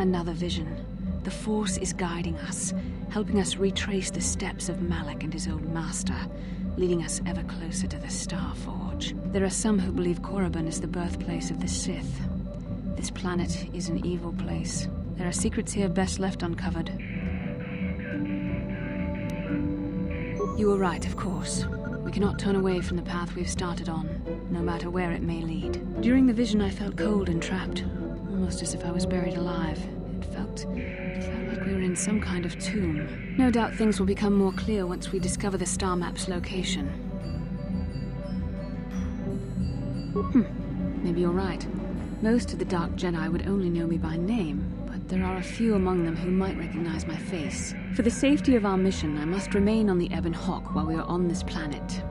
Another vision. The Force is guiding us, helping us retrace the steps of Malak and his old master, leading us ever closer to the Star Forge. There are some who believe Korriban is the birthplace of the Sith. This planet is an evil place. There are secrets here best left uncovered. You were right, of course. We cannot turn away from the path we've started on, no matter where it may lead. During the vision, I felt cold and trapped, almost as if I was buried alive. It felt like we were in some kind of tomb. No doubt things will become more clear once we discover the star map's location. Maybe you're right. Most of the Dark Jedi would only know me by name, but there are a few among them who might recognize my face. For the safety of our mission, I must remain on the Ebon Hawk while we are on this planet.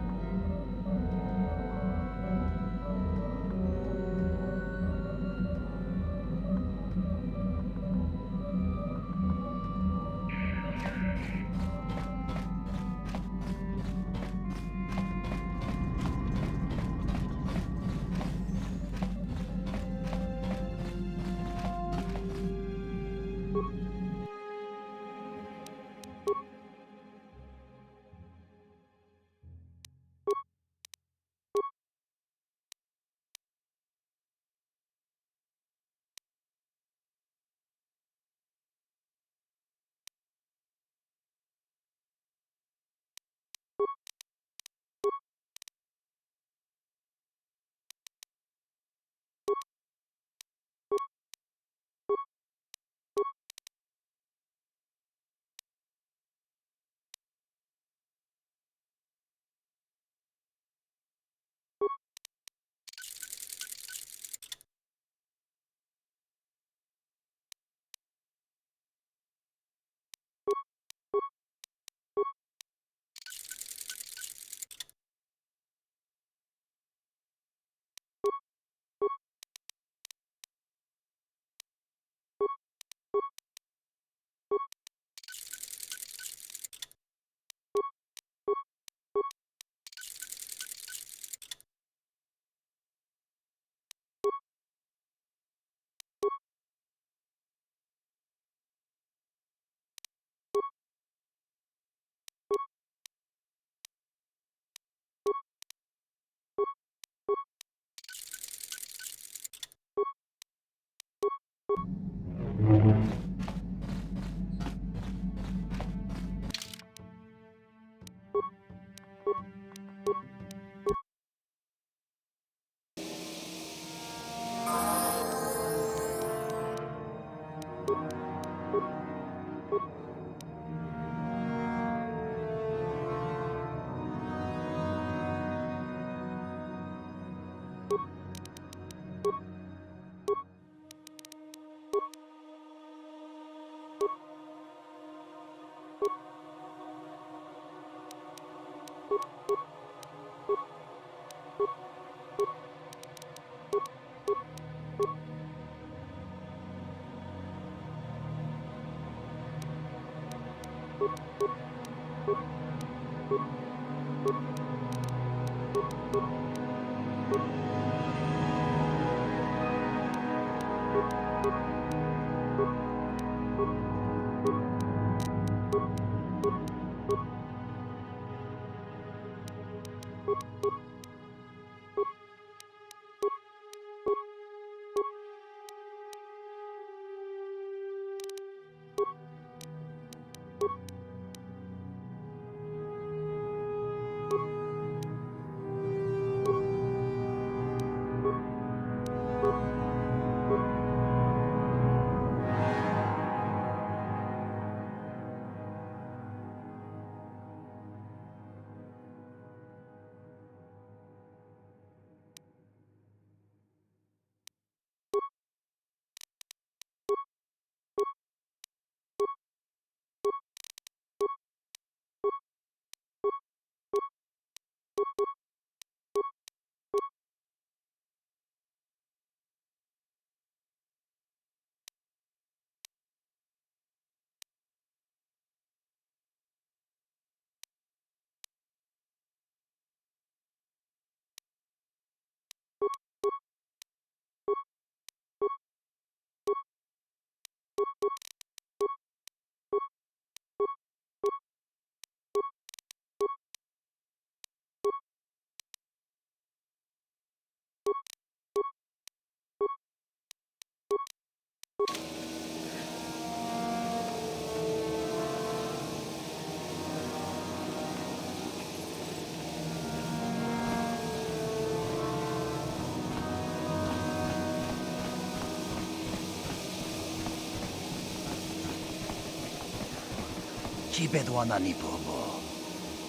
Chibedwana ni bobo.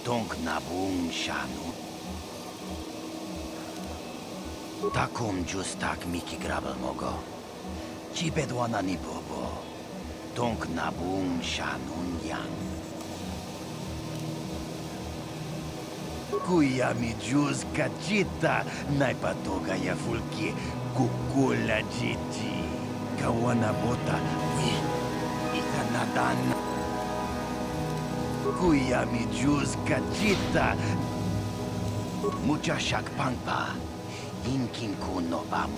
Donk na bung shanu. Takum justak miki grabel mogo. Chibedwana ni bobo. Donk na bung shanun yang. Kuya mi juz kachita. Naipatoga ya fulki. Kukula jiti. Kawana bota. Wi. Ikanadan. Kuya mi juz kachita. Mucha shak pangpa. Inkin kuno bam.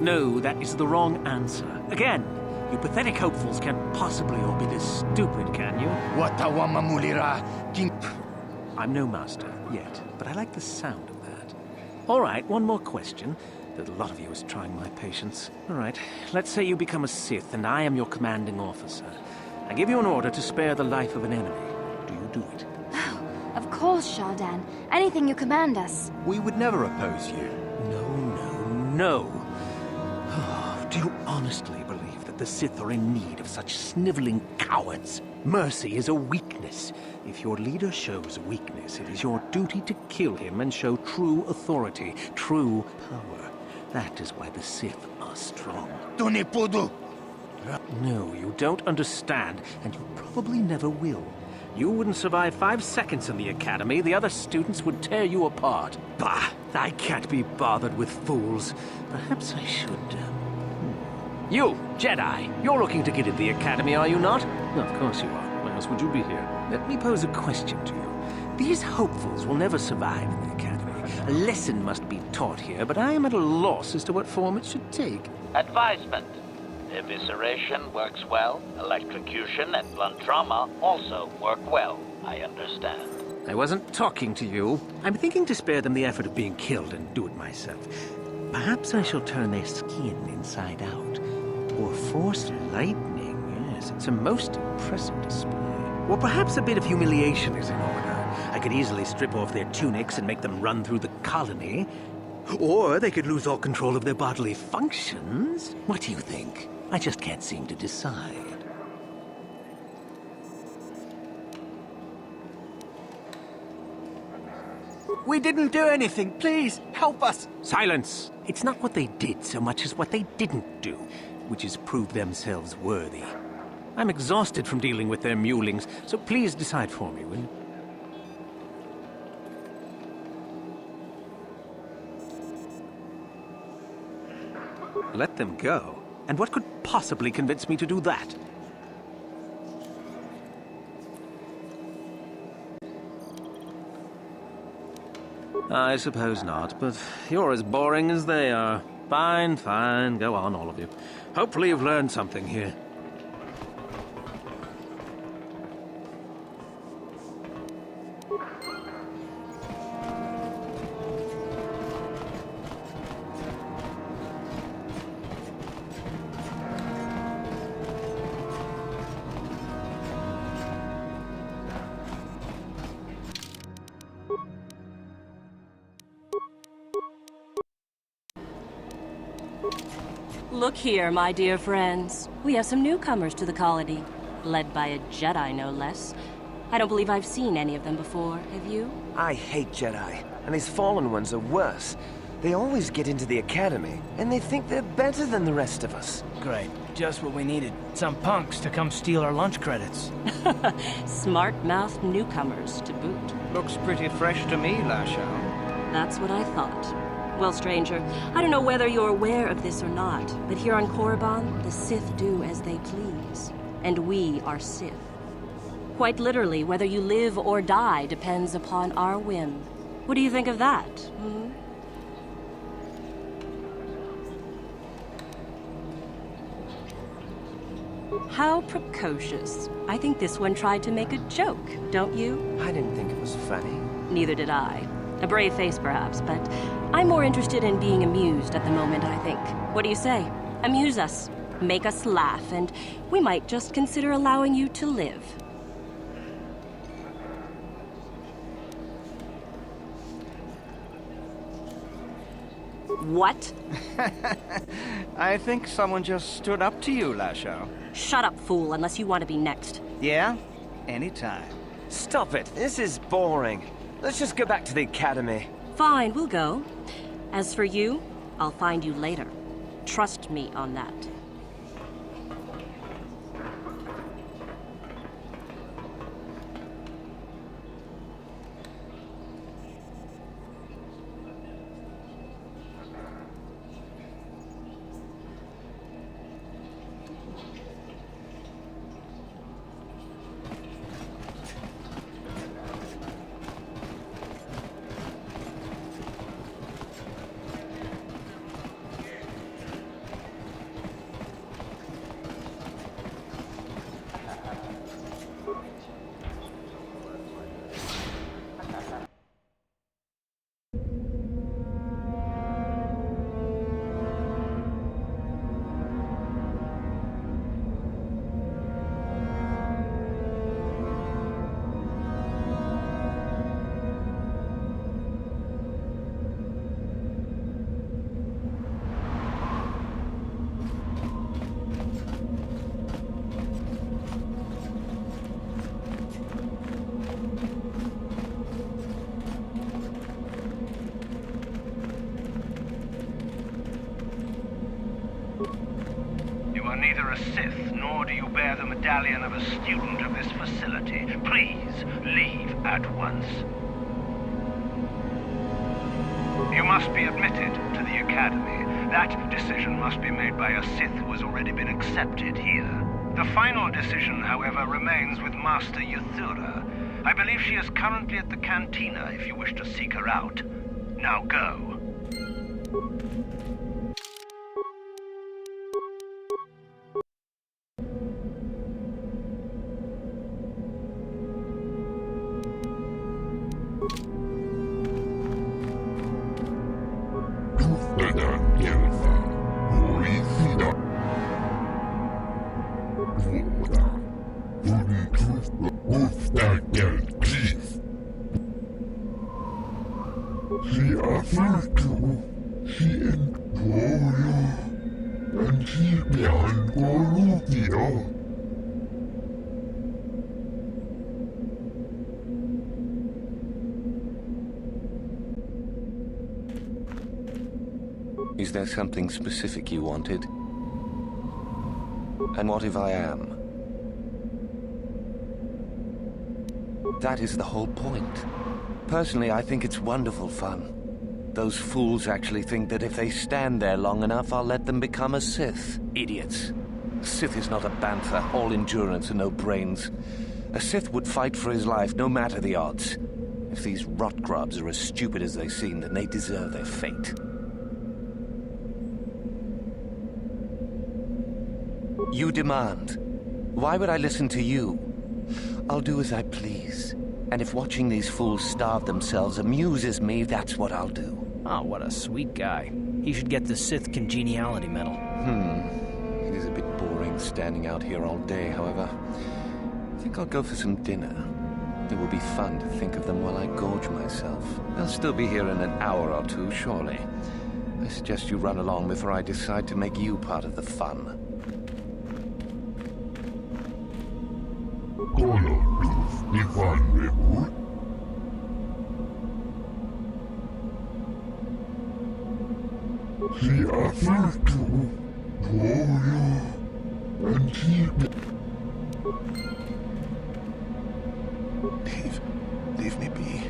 No, that is the wrong answer. Again, you pathetic hopefuls can't possibly all be this stupid, can you? Watawama mulira. King. I'm no master, yet, but I like the sound of that. All right, one more question. A lot of you is trying my patience. All right, let's say you become a Sith, and I am your commanding officer. I give you an order to spare the life of an enemy. Do you do it? Of course, Shardan. Anything you command us. We would never oppose you. No. Do you honestly believe that the Sith are in need of such sniveling cowards? Mercy is a weakness. If your leader shows weakness, it is your duty to kill him and show true authority, true power. That is why the Sith are strong. Tunipudu. No, you don't understand, and you probably never will. You wouldn't survive 5 seconds in the academy. The other students would tear you apart. Bah! I can't be bothered with fools. Perhaps I should, You, Jedi, you're looking to get into the academy, are you not? No, of course you are. Why else would you be here? Let me pose a question to you. These hopefuls will never survive in the academy. A lesson must be taught here, but I am at a loss as to what form it should take. Advisement. Evisceration works well. Electrocution and blunt trauma also work well. I understand. I wasn't talking to you. I'm thinking to spare them the effort of being killed and do it myself. Perhaps I shall turn their skin inside out. Or force lightning. Yes, it's a most impressive display. Or perhaps a bit of humiliation is in order. I could easily strip off their tunics and make them run through the colony. Or they could lose all control of their bodily functions. What do you think? I just can't seem to decide. We didn't do anything. Please, help us. Silence! It's not what they did so much as what they didn't do, which is prove themselves worthy. I'm exhausted from dealing with their mulings, so please decide for me, will you? Let them go? And what could possibly convince me to do that? I suppose not, but you're as boring as they are. Fine, fine. Go on, all of you. Hopefully you've learned something here. Look here, my dear friends. We have some newcomers to the colony, led by a Jedi, no less. I don't believe I've seen any of them before, have you? I hate Jedi, and these fallen ones are worse. They always get into the academy, and they think they're better than the rest of us. Great. Just what we needed. Some punks to come steal our lunch credits. Smart-mouthed newcomers, to boot. Looks pretty fresh to me, Lashao. That's what I thought. Well, stranger, I don't know whether you're aware of this or not, but here on Korriban, the Sith do as they please. And we are Sith. Quite literally, whether you live or die depends upon our whim. What do you think of that, How precocious. I think this one tried to make a joke, don't you? I didn't think it was funny. Neither did I. A brave face, perhaps, but I'm more interested in being amused at the moment, I think. What do you say? Amuse us. Make us laugh, and we might just consider allowing you to live. What? I think someone just stood up to you, Lasho. Shut up, fool, unless you want to be next. Yeah? Anytime. Stop it. This is boring. Let's just go back to the academy. Fine, we'll go. As for you, I'll find you later. Trust me on that. You are neither a Sith, nor do you bear the medallion of a student of this facility. Please, leave at once. You must be admitted to the Academy. That decision must be made by a Sith who has already been accepted here. The final decision, however, remains with Master Yuthura. I believe she is currently at the cantina if you wish to seek her out. Now go. Is there something specific you wanted? And what if I am? That is the whole point. Personally, I think it's wonderful fun. Those fools actually think that if they stand there long enough, I'll let them become a Sith. Idiots. Sith is not a bantha, all endurance and no brains. A Sith would fight for his life, no matter the odds. If these rot grubs are as stupid as they seem, then they deserve their fate. You demand. Why would I listen to you? I'll do as I please. And if watching these fools starve themselves amuses me, that's what I'll do. Oh, what a sweet guy. He should get the Sith Congeniality Medal. It is a bit boring standing out here all day, however. I think I'll go for some dinner. It will be fun to think of them while I gorge myself. They'll still be here in an hour or two, surely. I suggest you run along before I decide to make you part of the fun. Leave me be.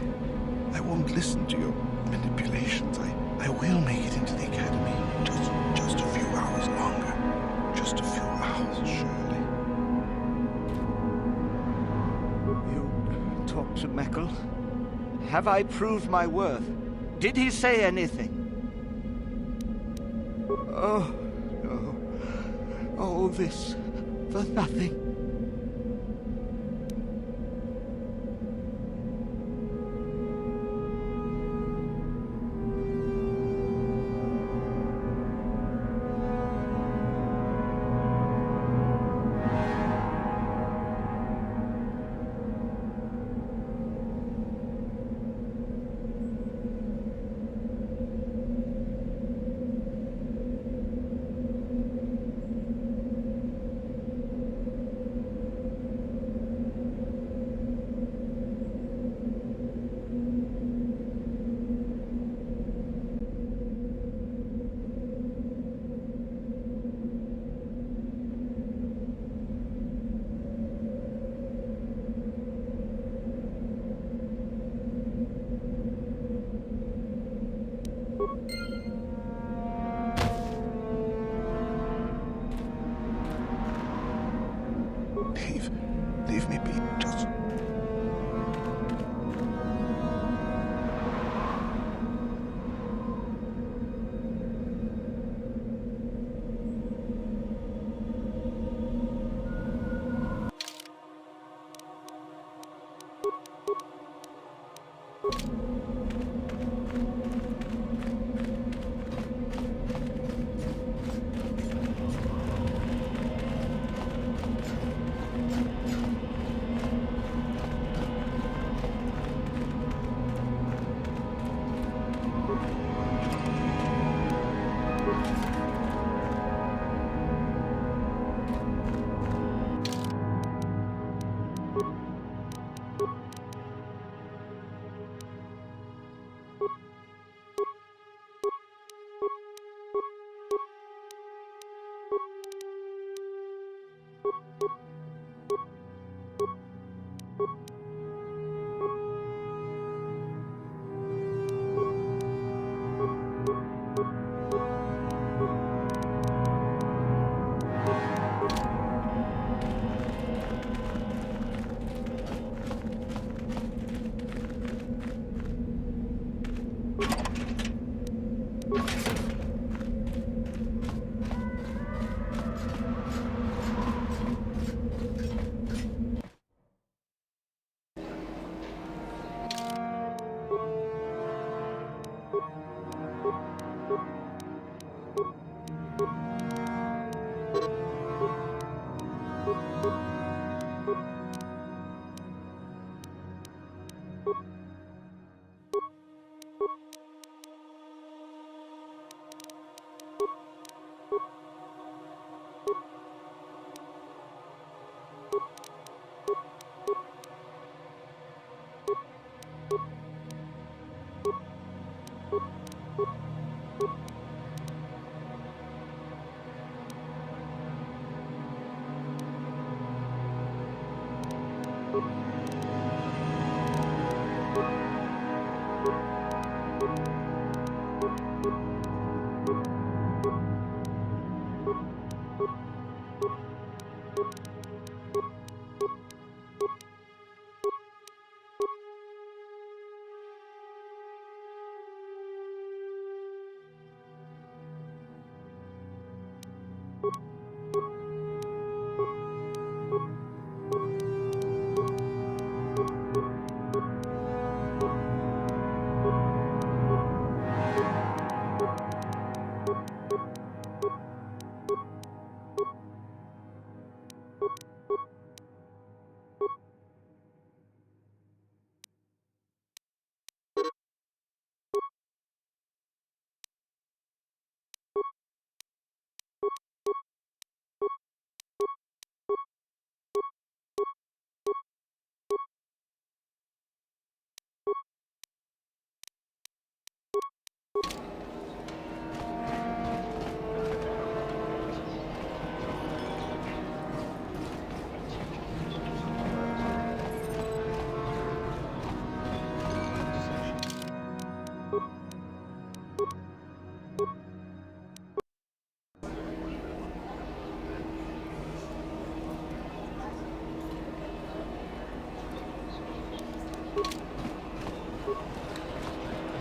I won't listen to your manipulations. I will make it into the Academy. Just a few hours longer. Just a few hours, surely. You talked to Meckel? Have I proved my worth? Did he say anything? Oh, no. All this for nothing. Leave me be. Just...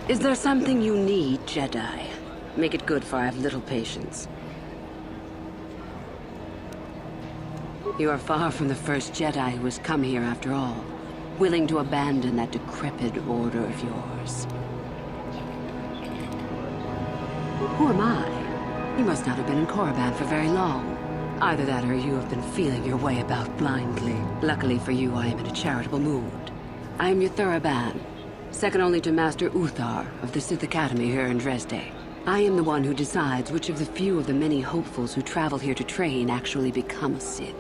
Is there something you need, Jedi? Make it good, for I have little patience. You are far from the first Jedi who has come here after all, willing to abandon that decrepit order of yours. Who am I? You must not have been in Korriban for very long. Either that or you have been feeling your way about blindly. Luckily for you, I am in a charitable mood. I am Yuthura Ban, second only to Master Uthar of the Sith Academy here in Dresde. I am the one who decides which of the few of the many hopefuls who travel here to train actually become a Sith.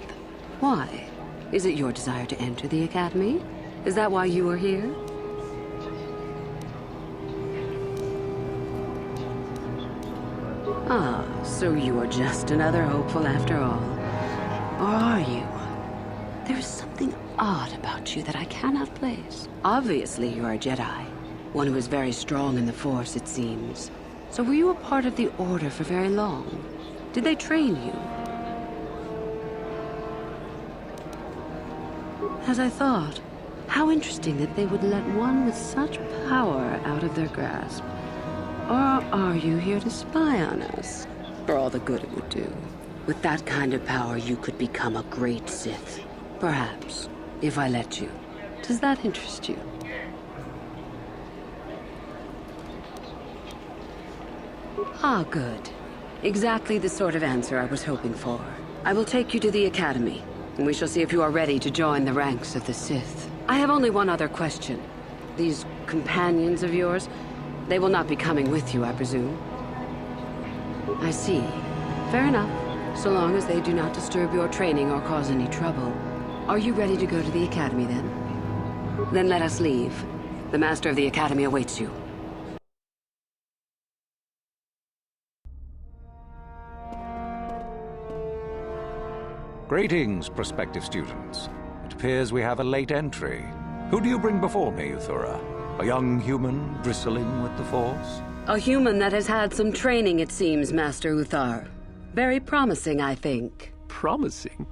Why? Is it your desire to enter the Academy? Is that why you are here? Ah, so you are just another hopeful after all. Or are you? There is something odd about you that I cannot place. Obviously, you are a Jedi. One who is very strong in the Force, it seems. So were you a part of the Order for very long? Did they train you? As I thought, how interesting that they would let one with such power out of their grasp. Or are you here to spy on us? For all the good it would do. With that kind of power, you could become a great Sith. Perhaps, if I let you. Does that interest you? Ah, good. Exactly the sort of answer I was hoping for. I will take you to the Academy, and we shall see if you are ready to join the ranks of the Sith. I have only one other question. These companions of yours, they will not be coming with you, I presume? I see. Fair enough. So long as they do not disturb your training or cause any trouble. Are you ready to go to the Academy, then? Then let us leave. The Master of the Academy awaits you. Greetings, prospective students. It appears we have a late entry. Who do you bring before me, Yuthura? A young human bristling with the Force? A human that has had some training, it seems, Master Uthar. Very promising, I think. Promising?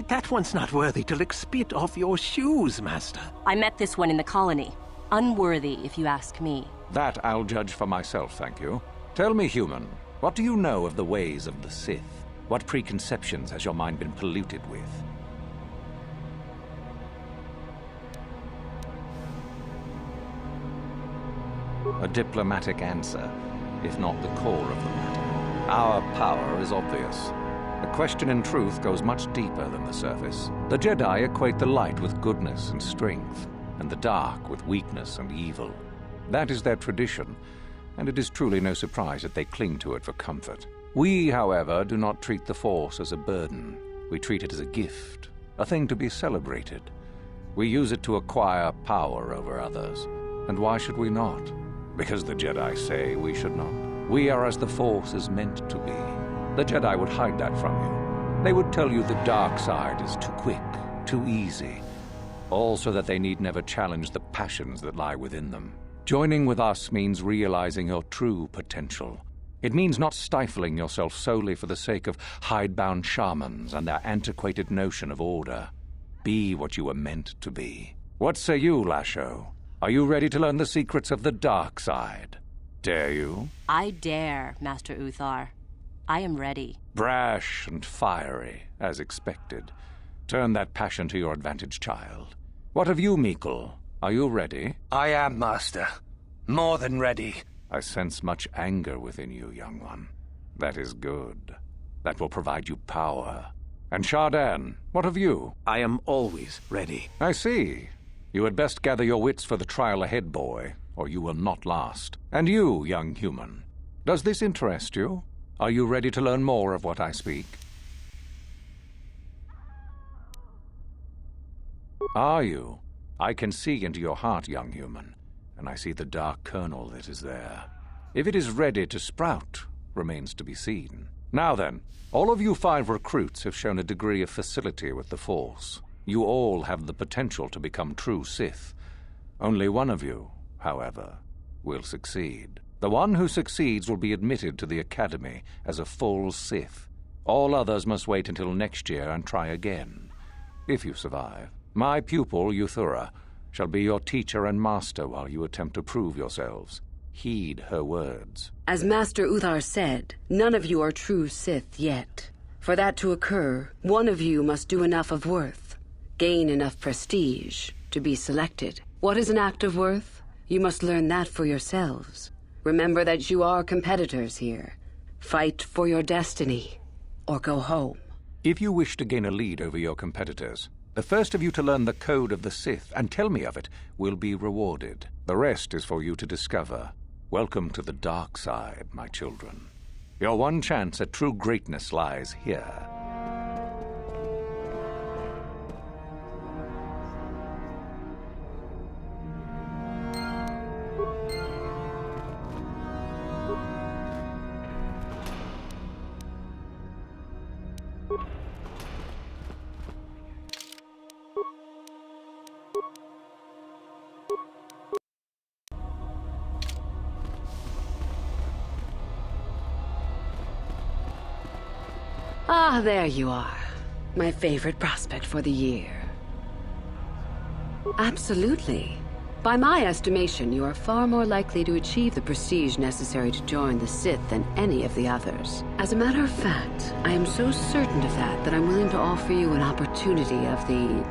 That one's not worthy to lick spit off your shoes, Master. I met this one in the colony. Unworthy, if you ask me. That I'll judge for myself, thank you. Tell me, human, what do you know of the ways of the Sith? What preconceptions has your mind been polluted with? A diplomatic answer, if not the core of the matter. Our power is obvious. The question in truth goes much deeper than the surface. The Jedi equate the light with goodness and strength, and the dark with weakness and evil. That is their tradition, and it is truly no surprise that they cling to it for comfort. We, however, do not treat the Force as a burden. We treat it as a gift, a thing to be celebrated. We use it to acquire power over others. And why should we not? Because the Jedi say we should not. We are as the Force is meant to be. The Jedi would hide that from you. They would tell you the dark side is too quick, too easy. All so that they need never challenge the passions that lie within them. Joining with us means realizing your true potential. It means not stifling yourself solely for the sake of hidebound shamans and their antiquated notion of order. Be what you were meant to be. What say you, Lasho? Are you ready to learn the secrets of the dark side? Dare you? I dare, Master Uthar. I am ready. Brash and fiery, as expected. Turn that passion to your advantage, child. What of you, Meekle? Are you ready? I am, Master. More than ready. I sense much anger within you, young one. That is good. That will provide you power. And Shardan, what of you? I am always ready. I see. You had best gather your wits for the trial ahead, boy, or you will not last. And you, young human, does this interest you? Are you ready to learn more of what I speak? Are you? I can see into your heart, young human, and I see the dark kernel that is there. If it is ready to sprout, remains to be seen. Now then, all of you 5 recruits have shown a degree of facility with the Force. You all have the potential to become true Sith. Only one of you, however, will succeed. The one who succeeds will be admitted to the Academy as a full Sith. All others must wait until next year and try again, if you survive. My pupil, Yuthura, shall be your teacher and master while you attempt to prove yourselves. Heed her words. As Master Uthar said, none of you are true Sith yet. For that to occur, one of you must do enough of worth, gain enough prestige, to be selected. What is an act of worth? You must learn that for yourselves. Remember that you are competitors here. Fight for your destiny, or go home. If you wish to gain a lead over your competitors, the first of you to learn the code of the Sith and tell me of it will be rewarded. The rest is for you to discover. Welcome to the dark side, my children. Your one chance at true greatness lies here. Ah, there you are. My favorite prospect for the year. Absolutely. By my estimation, you are far more likely to achieve the prestige necessary to join the Sith than any of the others. As a matter of fact, I am so certain of that I'm willing to offer you an opportunity of the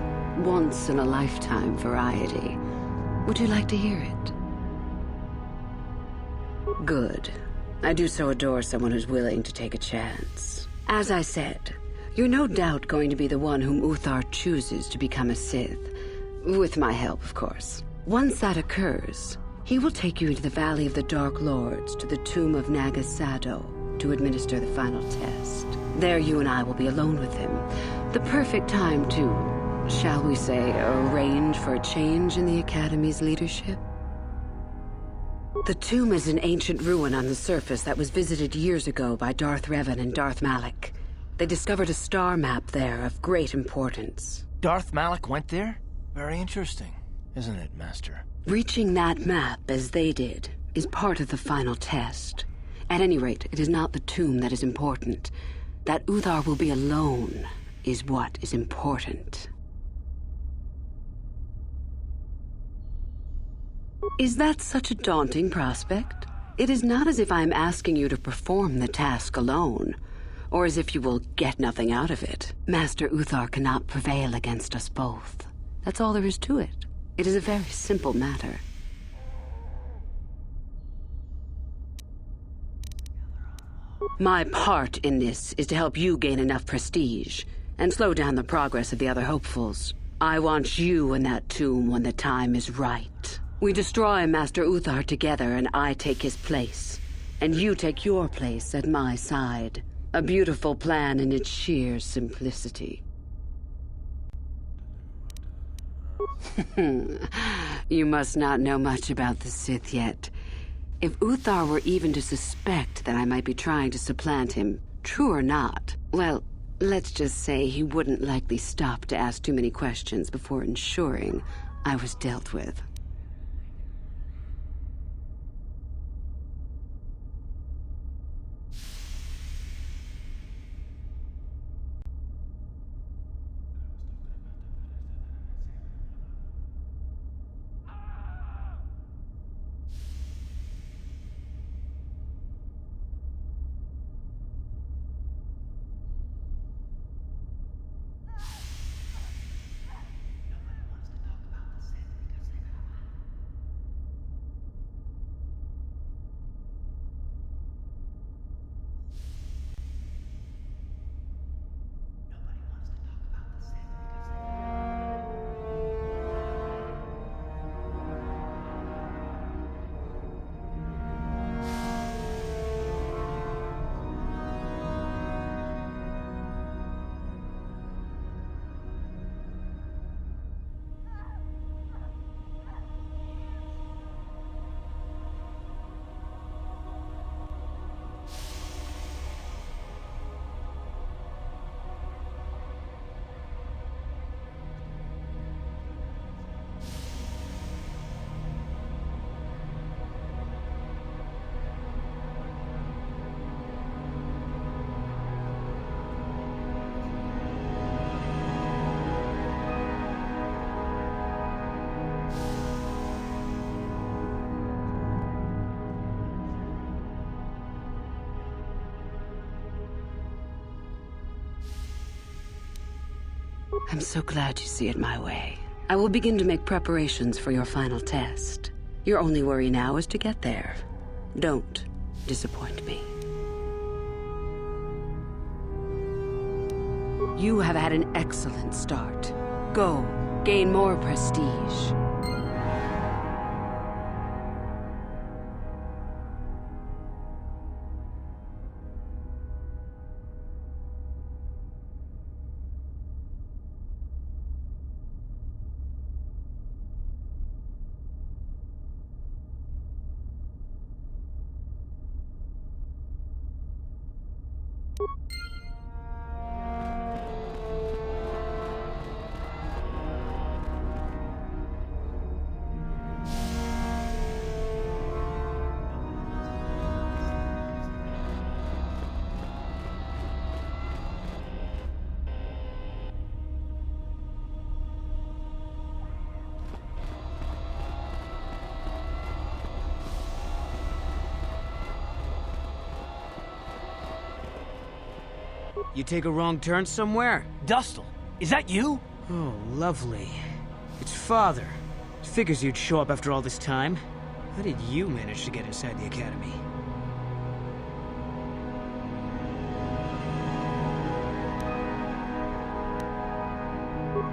once-in-a-lifetime variety. Would you like to hear it? Good. I do so adore someone who's willing to take a chance. As I said, you're no doubt going to be the one whom Uthar chooses to become a Sith. With my help, of course. Once that occurs, he will take you into the Valley of the Dark Lords to the tomb of Naga Sado to administer the final test. There you and I will be alone with him. The perfect time to, shall we say, arrange for a change in the Academy's leadership. The tomb is an ancient ruin on the surface that was visited years ago by Darth Revan and Darth Malak. They discovered a star map there of great importance. Darth Malak went there? Very interesting, isn't it, Master? Reaching that map, as they did, is part of the final test. At any rate, it is not the tomb that is important. That Uthar will be alone is what is important. Is that such a daunting prospect? It is not as if I am asking you to perform the task alone, or as if you will get nothing out of it. Master Uthar cannot prevail against us both. That's all there is to it. It is a very simple matter. My part in this is to help you gain enough prestige, and slow down the progress of the other hopefuls. I want you in that tomb when the time is right. We destroy Master Uthar together, and I take his place. And you take your place at my side. A beautiful plan in its sheer simplicity. You must not know much about the Sith yet. If Uthar were even to suspect that I might be trying to supplant him, true or not, well, let's just say he wouldn't likely stop to ask too many questions before ensuring I was dealt with. I'm so glad you see it my way. I will begin to make preparations for your final test. Your only worry now is to get there. Don't disappoint me. You have had an excellent start. Go, gain more prestige. You take a wrong turn somewhere? Dustle, is that you? Oh, lovely. It's Father. Figures you'd show up after all this time. How did you manage to get inside the Academy?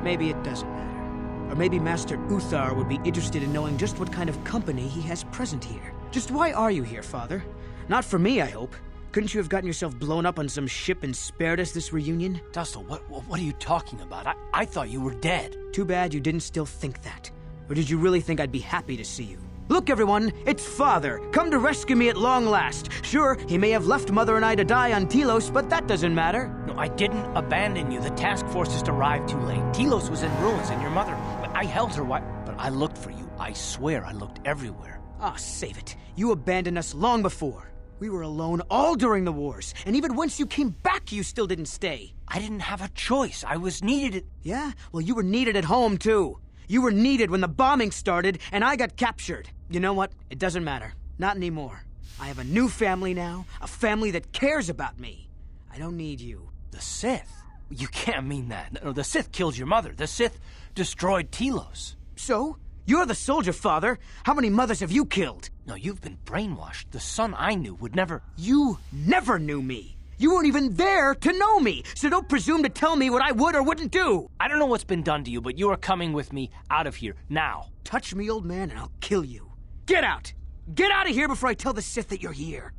Maybe it doesn't matter. Or maybe Master Uthar would be interested in knowing just what kind of company he has present here. Just why are you here, Father? Not for me, I hope. Couldn't you have gotten yourself blown up on some ship and spared us this reunion? Dustle, what are you talking about? I thought you were dead. Too bad you didn't still think that. Or did you really think I'd be happy to see you? Look, everyone, it's Father, come to rescue me at long last. Sure, he may have left Mother and I to die on Telos, but that doesn't matter. No, I didn't abandon you. The task force just arrived too late. Telos was in ruins, and your mother... I held her but I looked for you. I swear I looked everywhere. Ah, save it. You abandoned us long before. We were alone all during the wars, and even once you came back, you still didn't stay. I didn't have a choice. I was needed. Yeah? Well, you were needed at home, too. You were needed when the bombing started, and I got captured. You know what? It doesn't matter. Not anymore. I have a new family now, a family that cares about me. I don't need you. The Sith? You can't mean that. No, the Sith killed your mother. The Sith destroyed Telos. So? You're the soldier, Father. How many mothers have you killed? No, you've been brainwashed. The son I knew would never... You never knew me. You weren't even there to know me, so don't presume to tell me what I would or wouldn't do. I don't know what's been done to you, but you are coming with me out of here, now. Touch me, old man, and I'll kill you. Get out! Get out of here before I tell the Sith that you're here.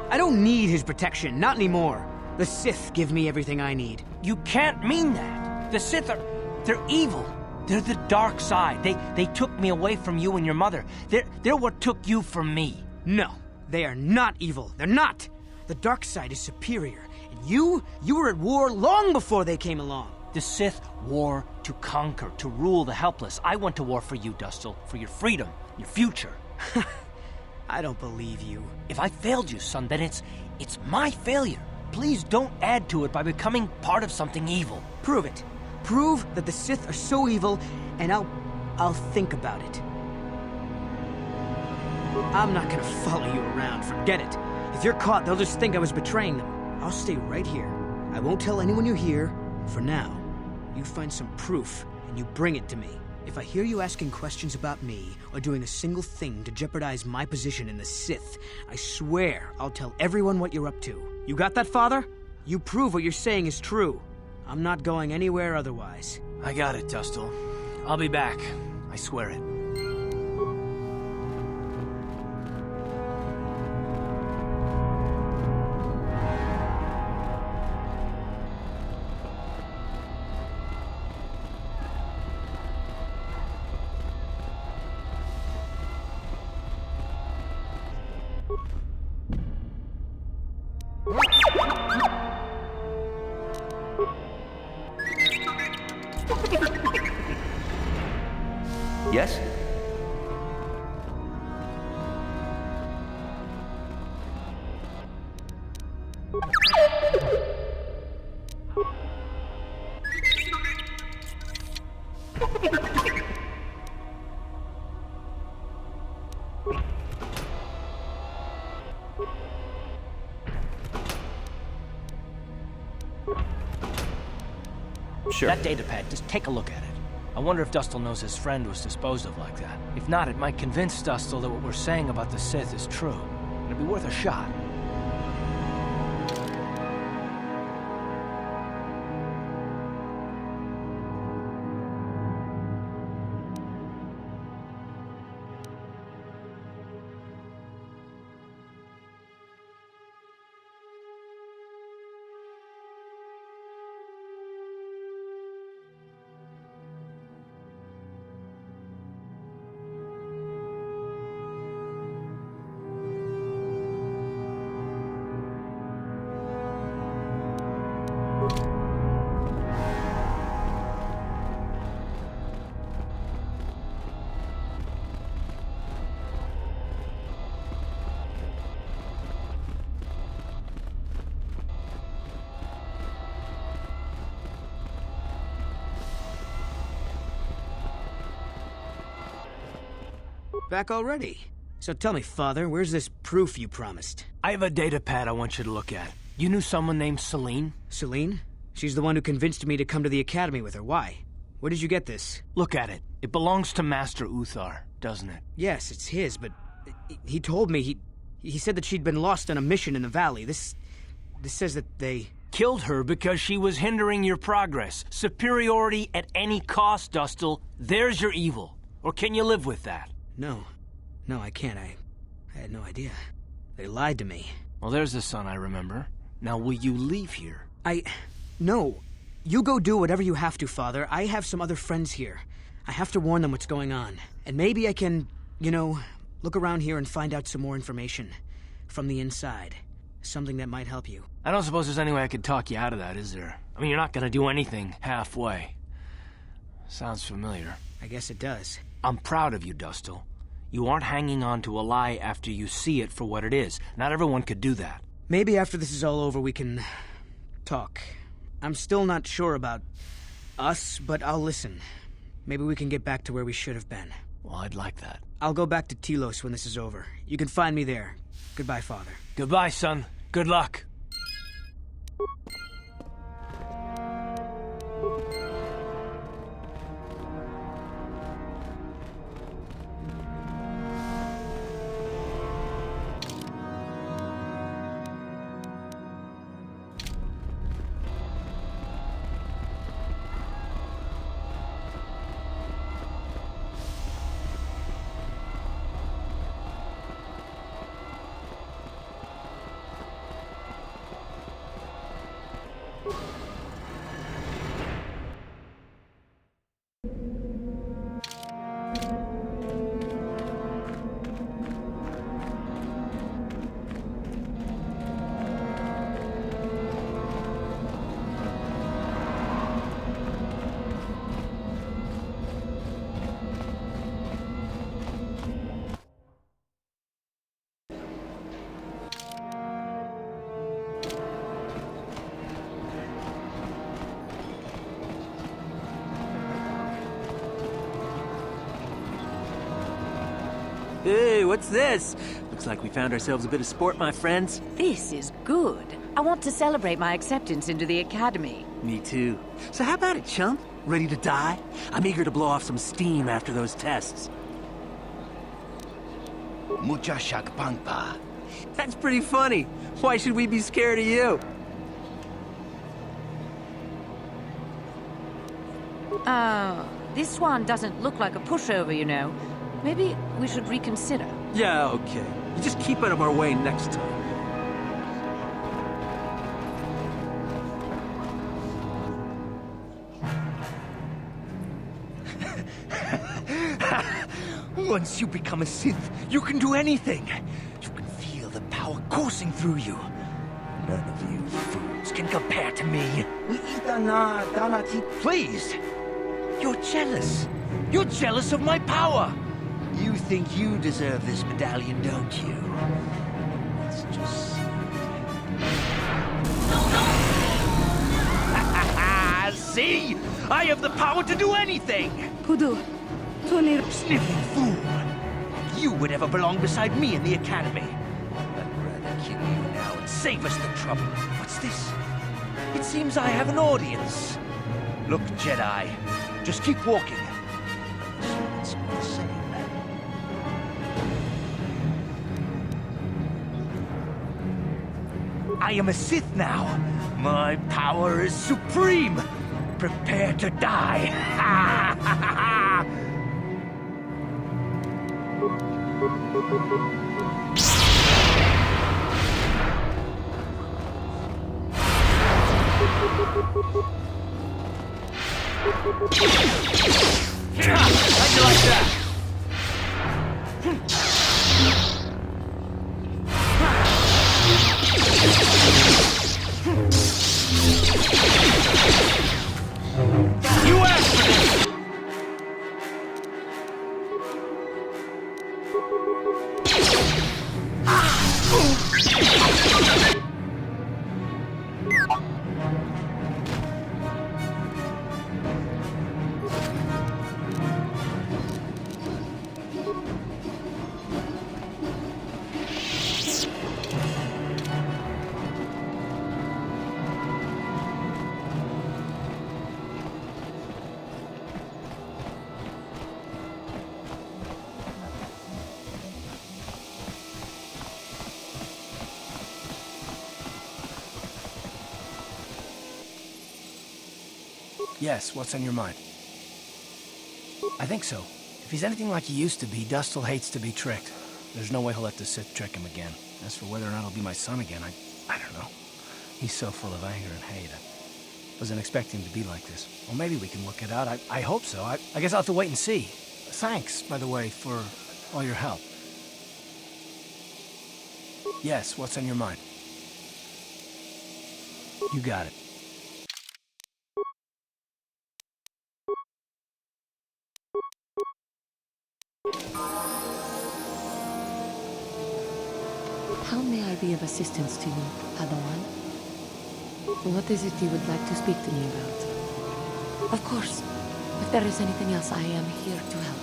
I don't need his protection, not anymore. The Sith give me everything I need. You can't mean that. The Sith are... they're evil. They're the dark side. They took me away from you and your mother. They're what took you from me. No, they are not evil. They're not. The dark side is superior. And you were at war long before they came along. The Sith war to conquer, to rule the helpless. I went to war for you, Dustle, for your freedom, your future. I don't believe you. If I failed you, son, then it's my failure. Please don't add to it by becoming part of something evil. Prove it. Prove that the Sith are so evil, and I'll think about it. I'm not gonna follow you around, forget it. If you're caught, they'll just think I was betraying them. I'll stay right here. I won't tell anyone you're here, for now. You find some proof, and you bring it to me. If I hear you asking questions about me, or doing a single thing to jeopardize my position in the Sith, I swear I'll tell everyone what you're up to. You got that, Father? You prove what you're saying is true. I'm not going anywhere otherwise. I got it, Dustle. I'll be back. I swear it. Yes? Sure. That datapad, just take a look at it. I wonder if Dustil knows his friend was disposed of like that. If not, it might convince Dustil that what we're saying about the Sith is true. It'd be worth a shot. Back already? So tell me, Father, where's this proof you promised? I have a datapad I want you to look at. You knew someone named Celine? Celine? She's the one who convinced me to come to the Academy with her. Why? Where did you get this? Look at it. It belongs to Master Uthar, doesn't it? Yes, it's his, but he told me he said that she'd been lost on a mission in the valley. This says that they... Killed her because she was hindering your progress. Superiority at any cost, Dustil. There's your evil. Or can you live with that? No, I can't. I had no idea. They lied to me. Well, there's the son I remember. Now, will you leave here? No. You go do whatever you have to, Father. I have some other friends here. I have to warn them what's going on. And maybe I can, look around here and find out some more information. From the inside. Something that might help you. I don't suppose there's any way I could talk you out of that, is there? I mean, you're not gonna do anything halfway. Sounds familiar. I guess it does. I'm proud of you, Dustil. You aren't hanging on to a lie after you see it for what it is. Not everyone could do that. Maybe after this is all over we can... talk. I'm still not sure about us, but I'll listen. Maybe we can get back to where we should have been. Well, I'd like that. I'll go back to Telos when this is over. You can find me there. Goodbye, Father. Goodbye, son. Good luck. Hey, what's this? Looks like we found ourselves a bit of sport, my friends. This is good. I want to celebrate my acceptance into the Academy. Me too. So how about it, chump? Ready to die? I'm eager to blow off some steam after those tests. Muchashak Pangpa. That's pretty funny. Why should we be scared of you? This one doesn't look like a pushover, you know. Maybe we should reconsider. Yeah, okay. You just keep out of our way next time. Once you become a Sith, you can do anything. You can feel the power coursing through you. None of you fools can compare to me. Please! You're jealous. You're jealous of my power. You think you deserve this medallion, don't you? Let's just see. See? I have the power to do anything! Sniveling fool! You would ever belong beside me in the Academy. I'd rather kill you now and save us the trouble. What's this? It seems I have an audience. Look, Jedi, just keep walking. It's the same. I am a Sith now. My power is supreme. Prepare to die. How'd you like that? You asked for this! Yes, what's on your mind? I think so. If he's anything like he used to be, Dustil hates to be tricked. There's no way he'll let the Sith trick him again. As for whether or not he'll be my son again, I don't know. He's so full of anger and hate. I wasn't expecting him to be like this. Well, maybe we can work it out. I hope so. I guess I'll have to wait and see. Thanks, by the way, for all your help. Yes, what's on your mind? You got it. How may I be of assistance to you, Padawan? What is it you would like to speak to me about? Of course. If there is anything else, I am here to help.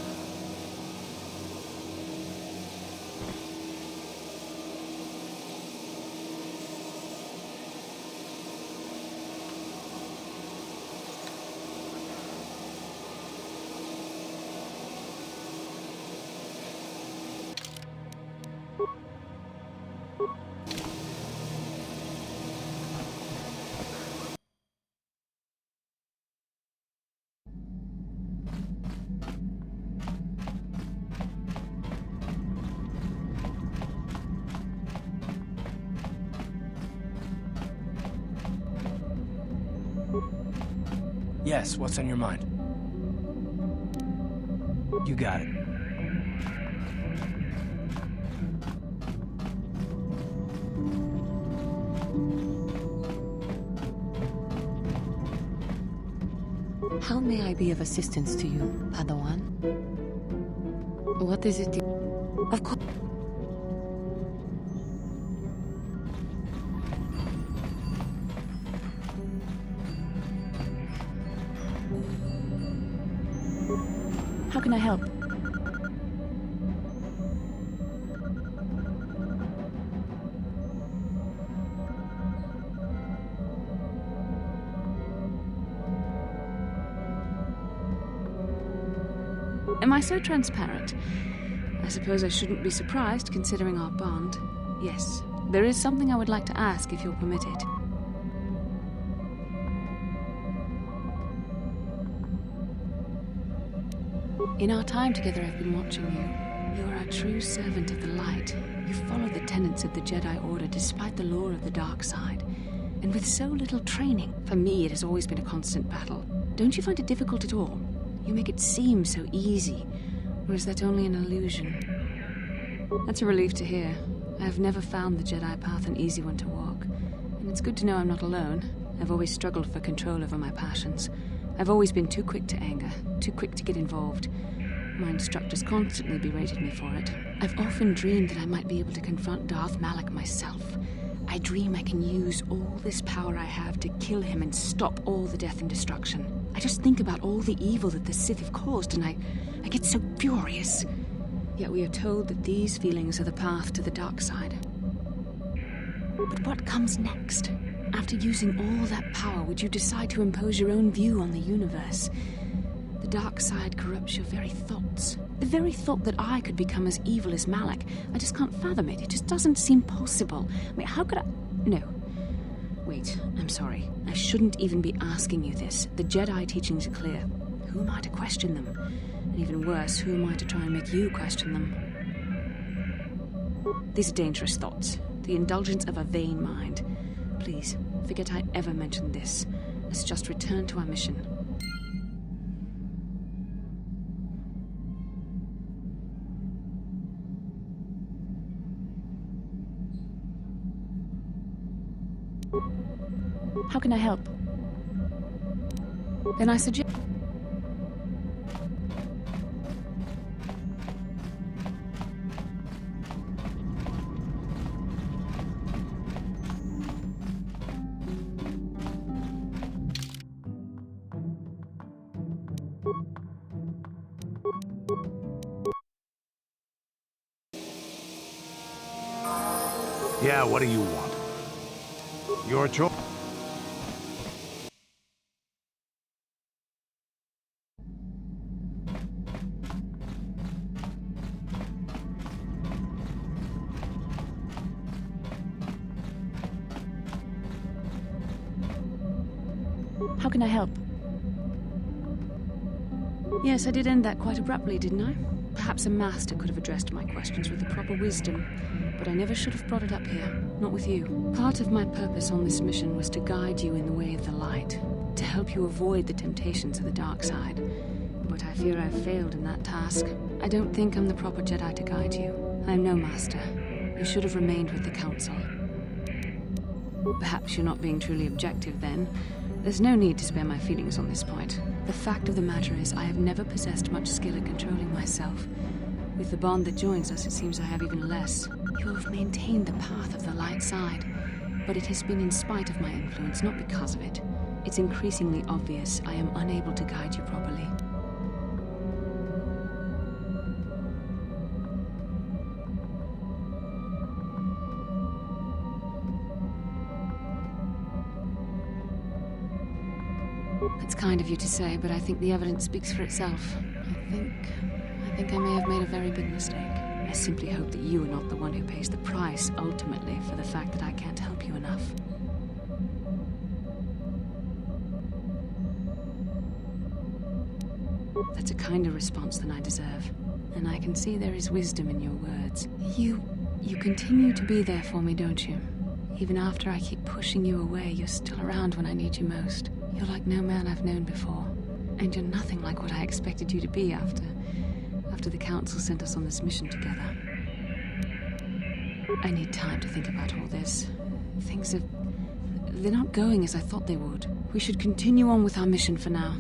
Yes, what's on your mind? You got it. How may I be of assistance to you, Padawan? What is it you... Of course... How can I help? Am I so transparent? I suppose I shouldn't be surprised, considering our bond. Yes, there is something I would like to ask, if you'll permit it. In our time together, I've been watching you. You are a true servant of the light. You follow the tenets of the Jedi Order despite the lure of the dark side. And with so little training, for me it has always been a constant battle. Don't you find it difficult at all? You make it seem so easy. Or is that only an illusion? That's a relief to hear. I have never found the Jedi path an easy one to walk. And it's good to know I'm not alone. I've always struggled for control over my passions. I've always been too quick to anger, too quick to get involved. My instructors constantly berated me for it. I've often dreamed that I might be able to confront Darth Malak myself. I dream I can use all this power I have to kill him and stop all the death and destruction. I just think about all the evil that the Sith have caused and I get so furious. Yet we are told that these feelings are the path to the dark side. But what comes next? After using all that power, would you decide to impose your own view on the universe? The dark side corrupts your very thoughts. The very thought that I could become as evil as Malak, I just can't fathom it. It just doesn't seem possible. I mean, how could I... No. Wait, I'm sorry. I shouldn't even be asking you this. The Jedi teachings are clear. Who am I to question them? And even worse, who am I to try and make you question them? These are dangerous thoughts. The indulgence of a vain mind. Please, forget I ever mentioned this. Let's just return to our mission. How can I help? Then I suggest... Yeah, what do you want? Your choice. How can I help? Yes, I did end that quite abruptly, didn't I? Perhaps a master could have addressed my questions with the proper wisdom, but I never should have brought it up here, not with you. Part of my purpose on this mission was to guide you in the way of the light, to help you avoid the temptations of the dark side. But I fear I've failed in that task. I don't think I'm the proper Jedi to guide you. I'm no master. You should have remained with the Council. Perhaps you're not being truly objective then. There's no need to spare my feelings on this point. The fact of the matter is, I have never possessed much skill at controlling myself. With the bond that joins us, it seems I have even less. You have maintained the path of the light side, but it has been in spite of my influence, not because of it. It's increasingly obvious I am unable to guide you properly. It's kind of you to say, but I think the evidence speaks for itself. I think I may have made a very big mistake. I simply hope that you are not the one who pays the price, ultimately, for the fact that I can't help you enough. That's a kinder response than I deserve. And I can see there is wisdom in your words. You continue to be there for me, don't you? Even after I keep pushing you away, you're still around when I need you most. You're like no man I've known before. And you're nothing like what I expected you to be after the Council sent us on this mission together. I need time to think about all this. They're not going as I thought they would. We should continue on with our mission for now.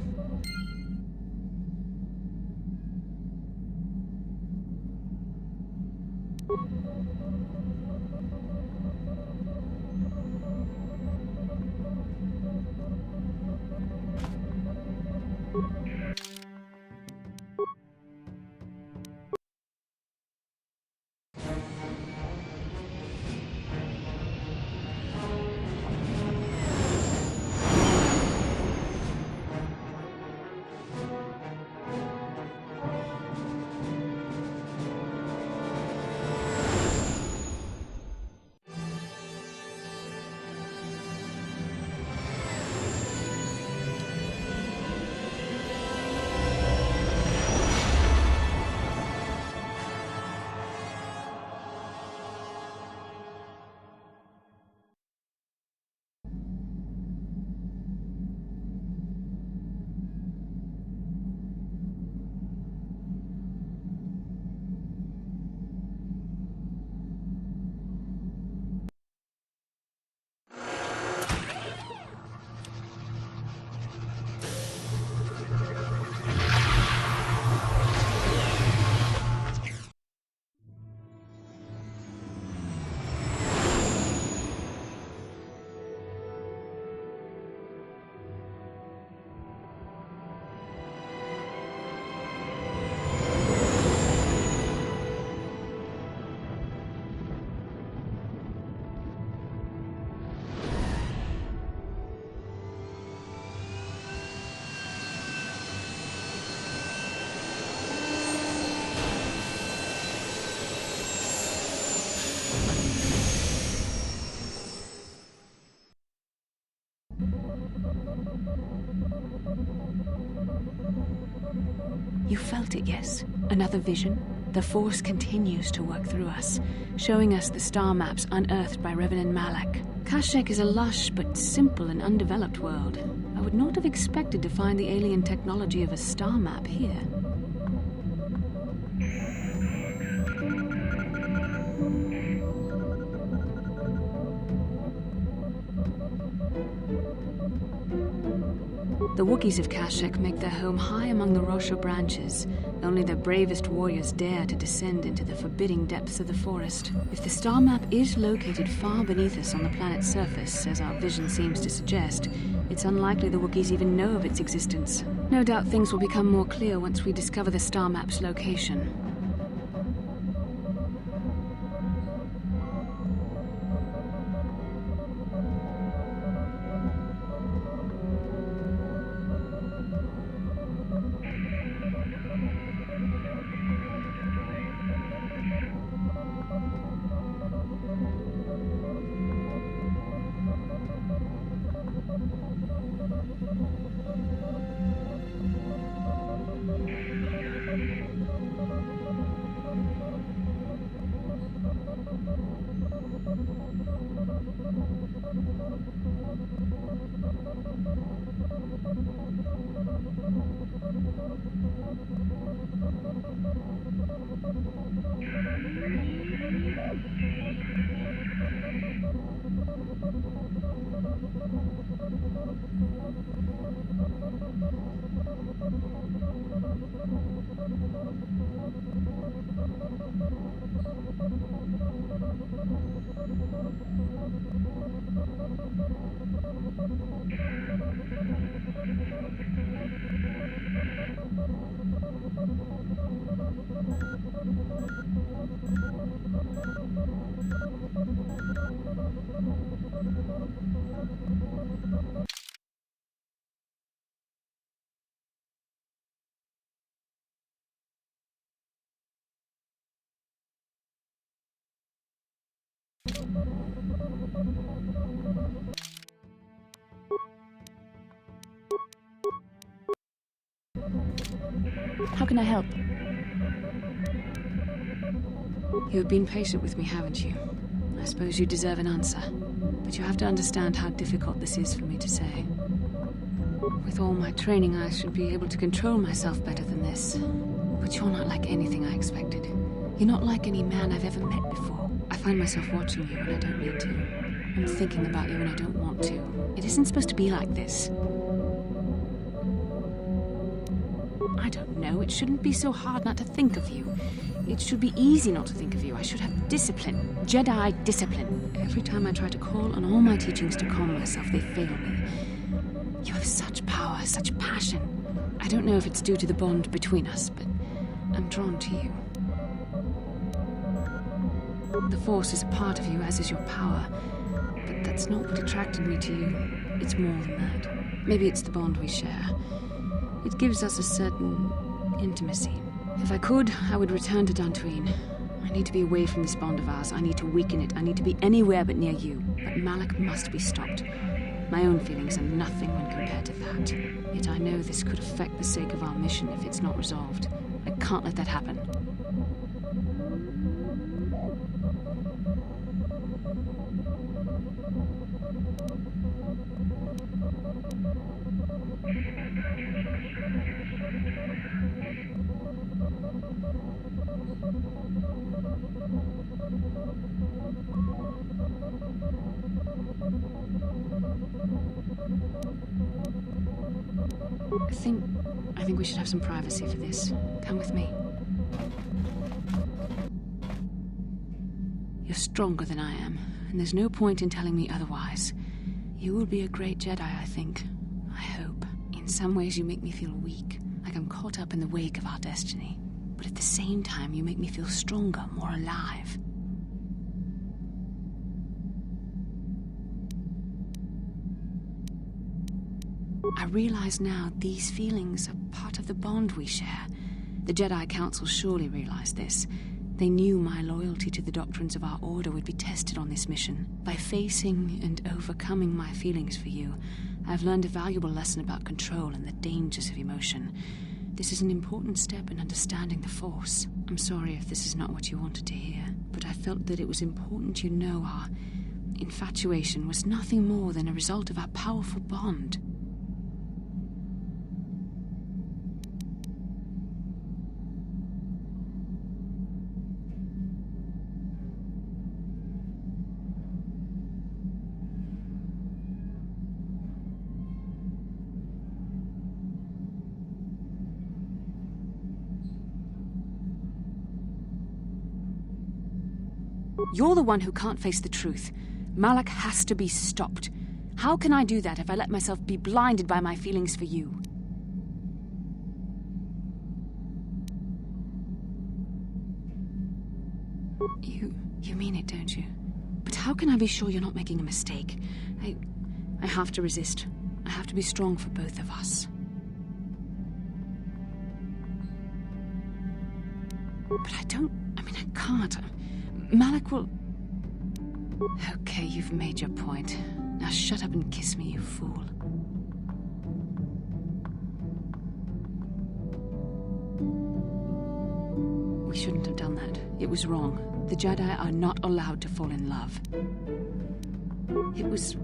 You felt it, yes? Another vision? The Force continues to work through us, showing us the star maps unearthed by Reverend Malak. Kashyyyk is a lush but simple and undeveloped world. I would not have expected to find the alien technology of a star map here. The Wookiees of Kashyyyk make their home high among the Rosha branches. Only their bravest warriors dare to descend into the forbidding depths of the forest. If the star map is located far beneath us on the planet's surface, as our vision seems to suggest, it's unlikely the Wookiees even know of its existence. No doubt things will become more clear once we discover the star map's location. How can I help? You've been patient with me, haven't you? I suppose you deserve an answer. But you have to understand how difficult this is for me to say. With all my training, I should be able to control myself better than this. But you're not like anything I expected. You're not like any man I've ever met before. I find myself watching you when I don't mean to. I'm thinking about you when I don't want to. It isn't supposed to be like this. I don't know. It shouldn't be so hard not to think of you. It should be easy not to think of you. I should have discipline. Jedi discipline. Every time I try to call on all my teachings to calm myself, they fail me. You have such power, such passion. I don't know if it's due to the bond between us, but I'm drawn to you. The Force is a part of you, as is your power. But that's not what attracted me to you. It's more than that. Maybe it's the bond we share. It gives us a certain intimacy. If I could, I would return to Dantooine. I need to be away from this bond of ours. I need to weaken it. I need to be anywhere but near you. But Malak must be stopped. My own feelings are nothing when compared to that. Yet I know this could affect the sake of our mission if it's not resolved. I can't let that happen. I think we should have some privacy for this. Come with me. You're stronger than I am, and there's no point in telling me otherwise. You will be a great Jedi, I think. I hope. In some ways you make me feel weak, like I'm caught up in the wake of our destiny. But at the same time, you make me feel stronger, more alive. I realize now these feelings are part of the bond we share. The Jedi Council surely realized this. They knew my loyalty to the doctrines of our order would be tested on this mission. By facing and overcoming my feelings for you, I've learned a valuable lesson about control and the dangers of emotion. This is an important step in understanding the Force. I'm sorry if this is not what you wanted to hear, but I felt that it was important you know our infatuation was nothing more than a result of our powerful bond. You're the one who can't face the truth. Malak has to be stopped. How can I do that if I let myself be blinded by my feelings for you? You mean it, don't you? But how can I be sure you're not making a mistake? I have to resist. I have to be strong for both of us. But I can't. Malak will... Okay, you've made your point. Now shut up and kiss me, you fool. We shouldn't have done that. It was wrong. The Jedi are not allowed to fall in love. It was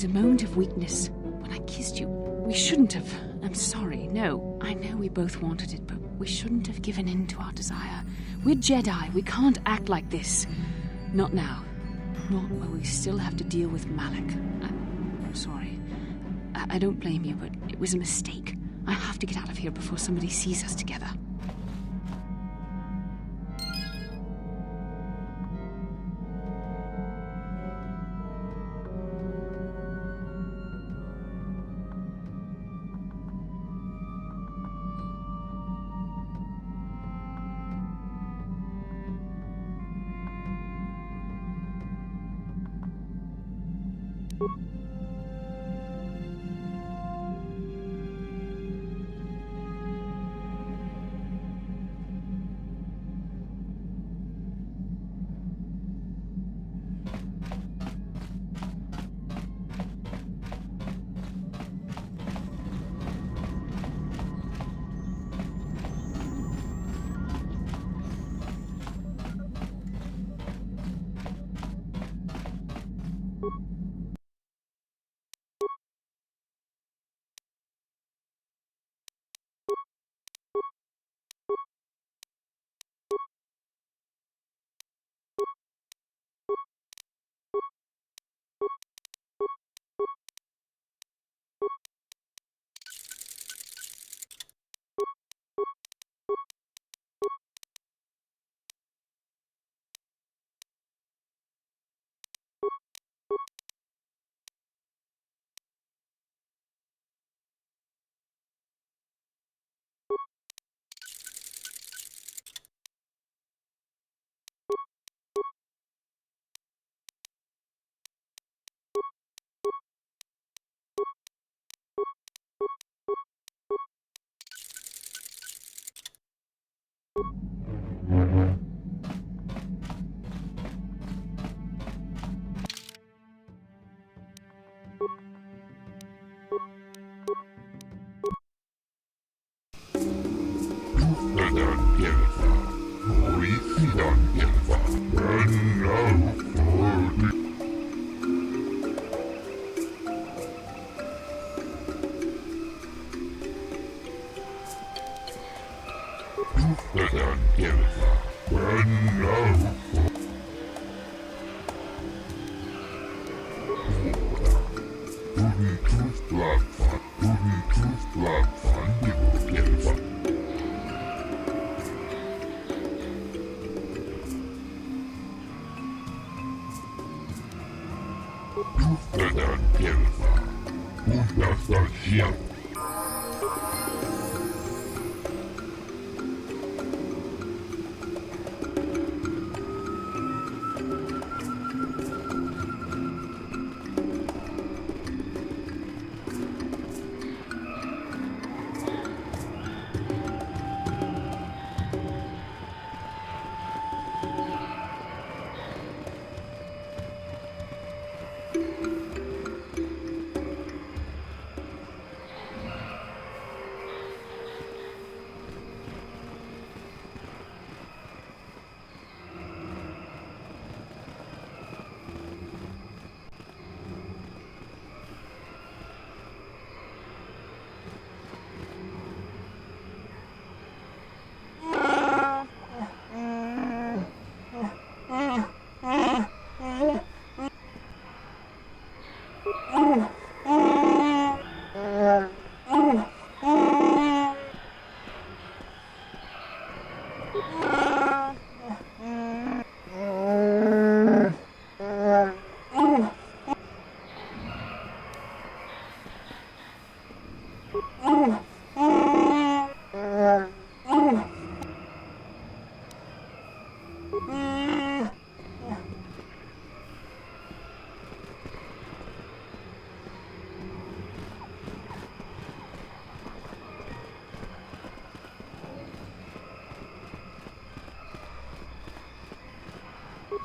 a moment of weakness. When I kissed you, we shouldn't have. I'm sorry. No, I know we both wanted it, but we shouldn't have given in to our desire. We're Jedi. We can't act like this. Not now. Not while we still have to deal with Malak. I'm sorry. I don't blame you, but it was a mistake. I have to get out of here before somebody sees us together.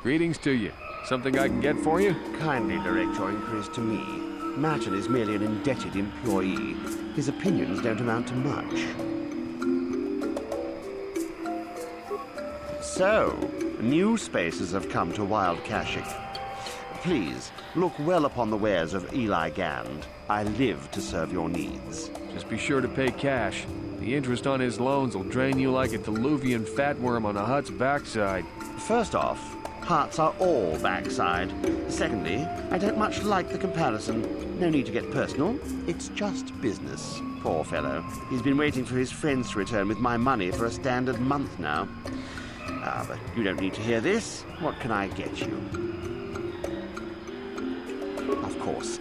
Greetings to you. Something I can get for you? Kindly direct your inquiries to me. Martin is merely an indebted employee. His opinions don't amount to much. So, new spaces have come to Wild Kashyyyk. Please, look well upon the wares of Eli Gand. I live to serve your needs. Just be sure to pay cash. The interest on his loans will drain you like a diluvian fatworm on a hut's backside. First off, huts are all backside. Secondly, I don't much like the comparison. No need to get personal. It's just business. Poor fellow. He's been waiting for his friends to return with my money for a standard month now. But you don't need to hear this. What can I get you? Of course.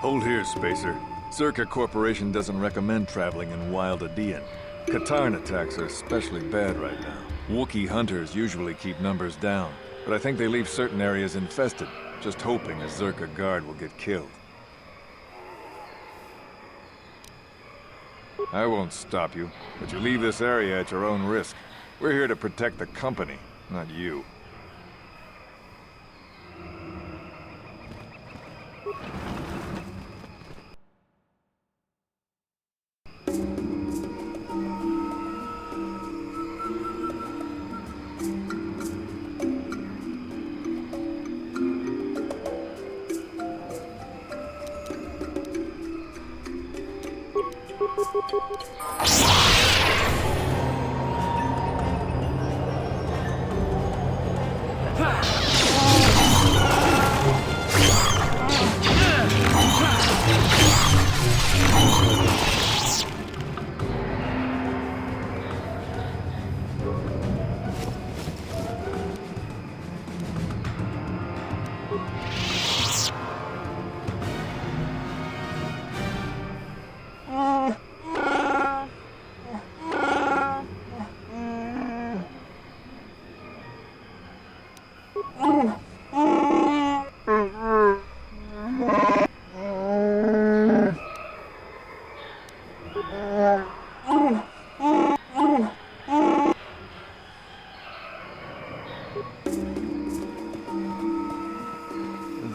Hold here, Spacer. Zerka Corporation doesn't recommend traveling in Wild Adean. Katarn attacks are especially bad right now. Wookiee hunters usually keep numbers down, but I think they leave certain areas infested, just hoping a Zerka guard will get killed. I won't stop you, but you leave this area at your own risk. We're here to protect the company, not you.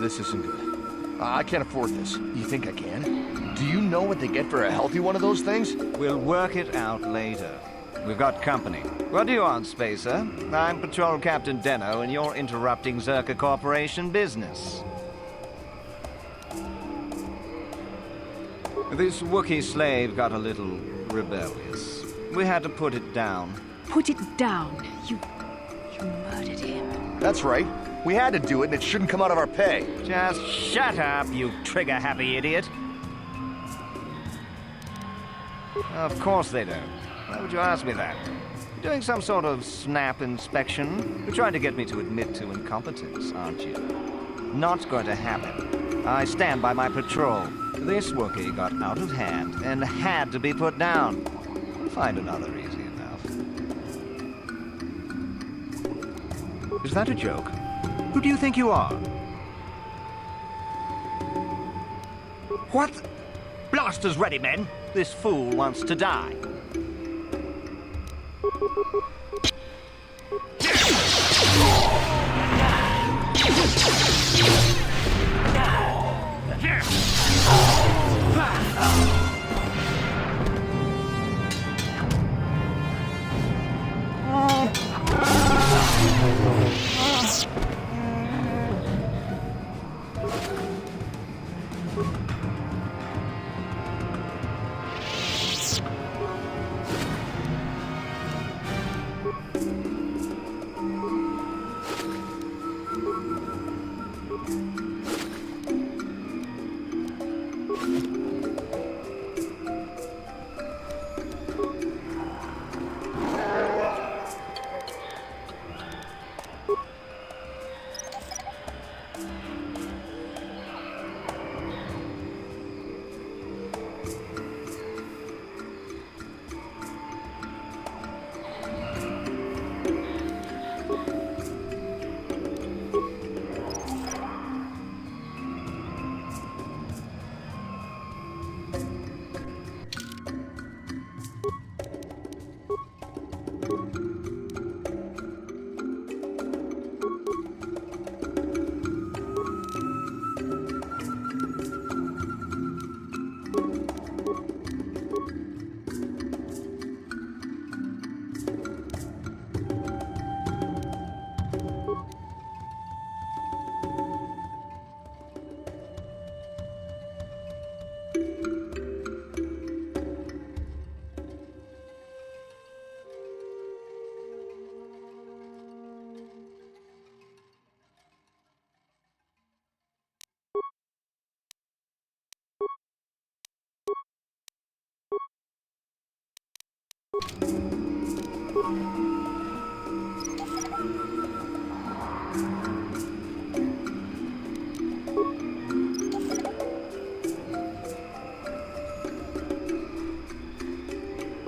This isn't good. I can't afford this. You think I can? Do you know what they get for a healthy one of those things? We'll work it out later. We've got company. What do you want, Spacer? I'm Patrol Captain Deno, and you're interrupting Zerka Corporation business. This Wookiee slave got a little rebellious. We had to put it down. Put it down? You murdered him. That's right. We had to do it, and it shouldn't come out of our pay. Just shut up, you trigger-happy idiot. Of course they don't. Why would you ask me that? You're doing some sort of snap inspection? You're trying to get me to admit to incompetence, aren't you? Not going to happen. I stand by my patrol. This Wookiee got out of hand and had to be put down. We'll find another easy enough. Is that a joke? Who do you think you are? What? Blasters ready, men. This fool wants to die.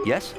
Yes?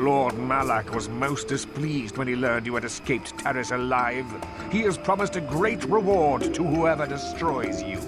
Lord Malak was most displeased when he learned you had escaped Terrace alive. He has promised a great reward to whoever destroys you.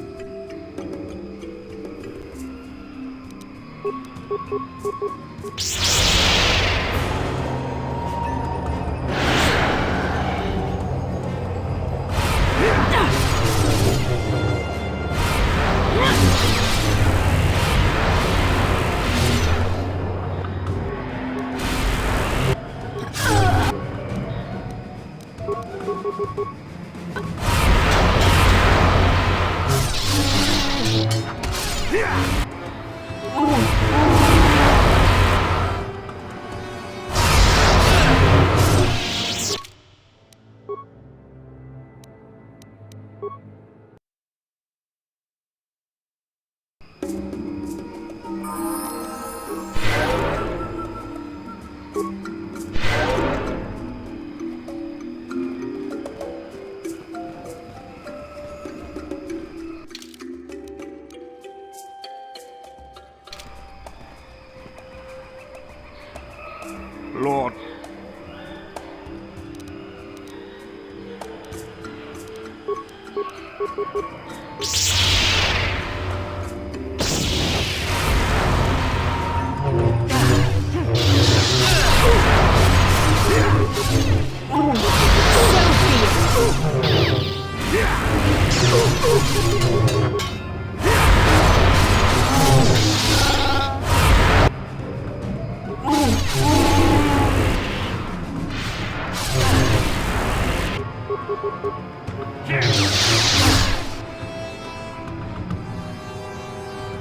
Lord.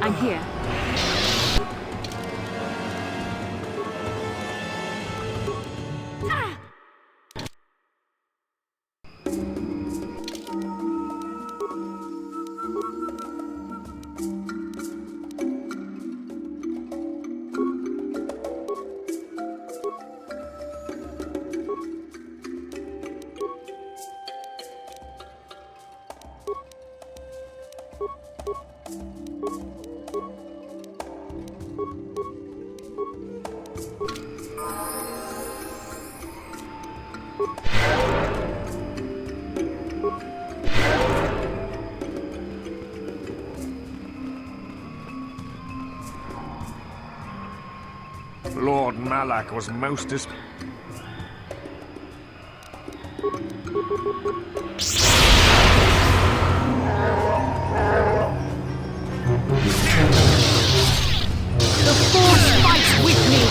I'm here. Lord Malak was most The Force fights with me!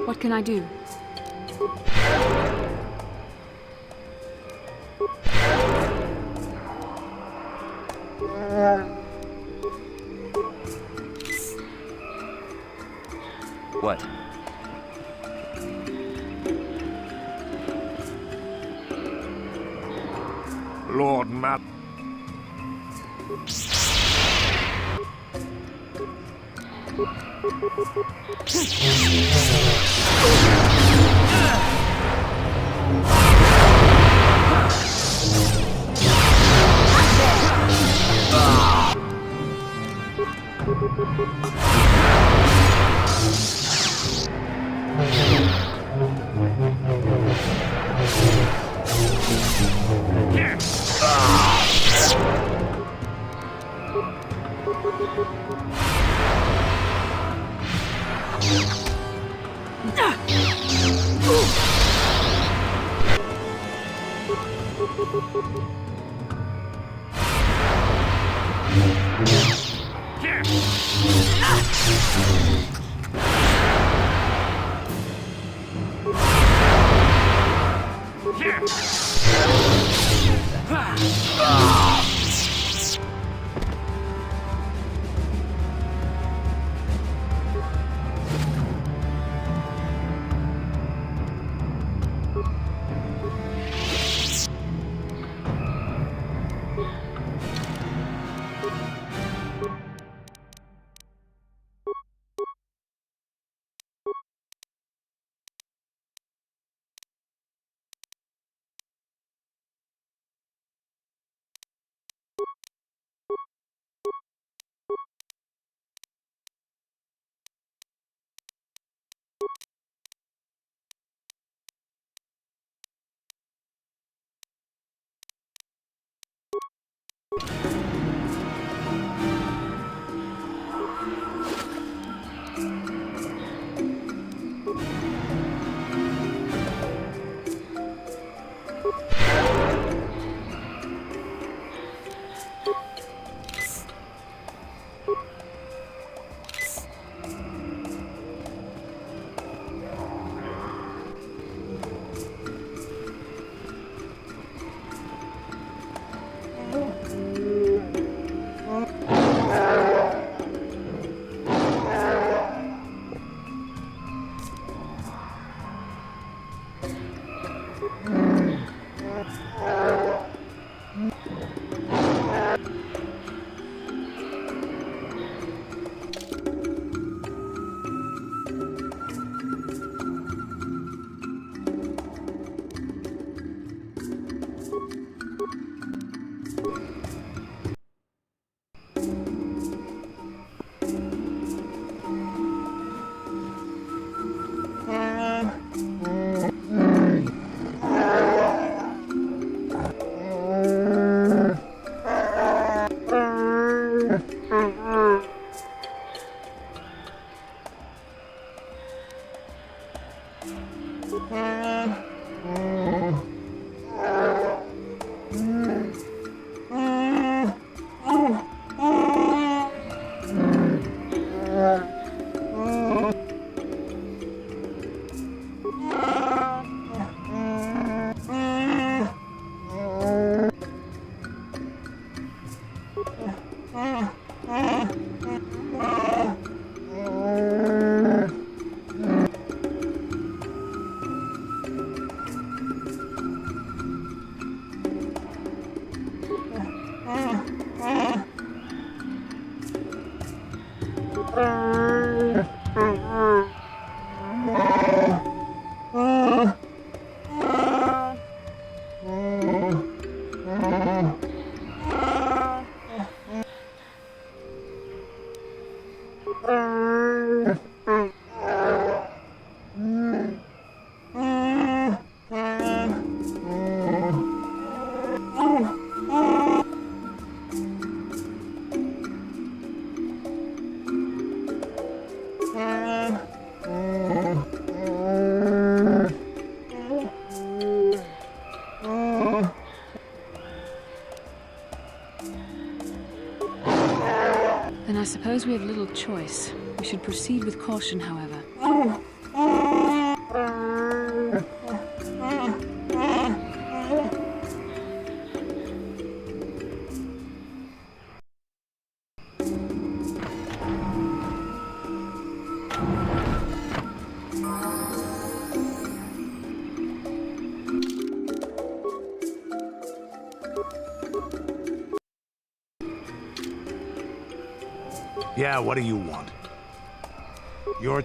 What can I do? What? Lord Malak. Then I suppose we have little choice. We should proceed with caution, however. Yeah, what do you want? Your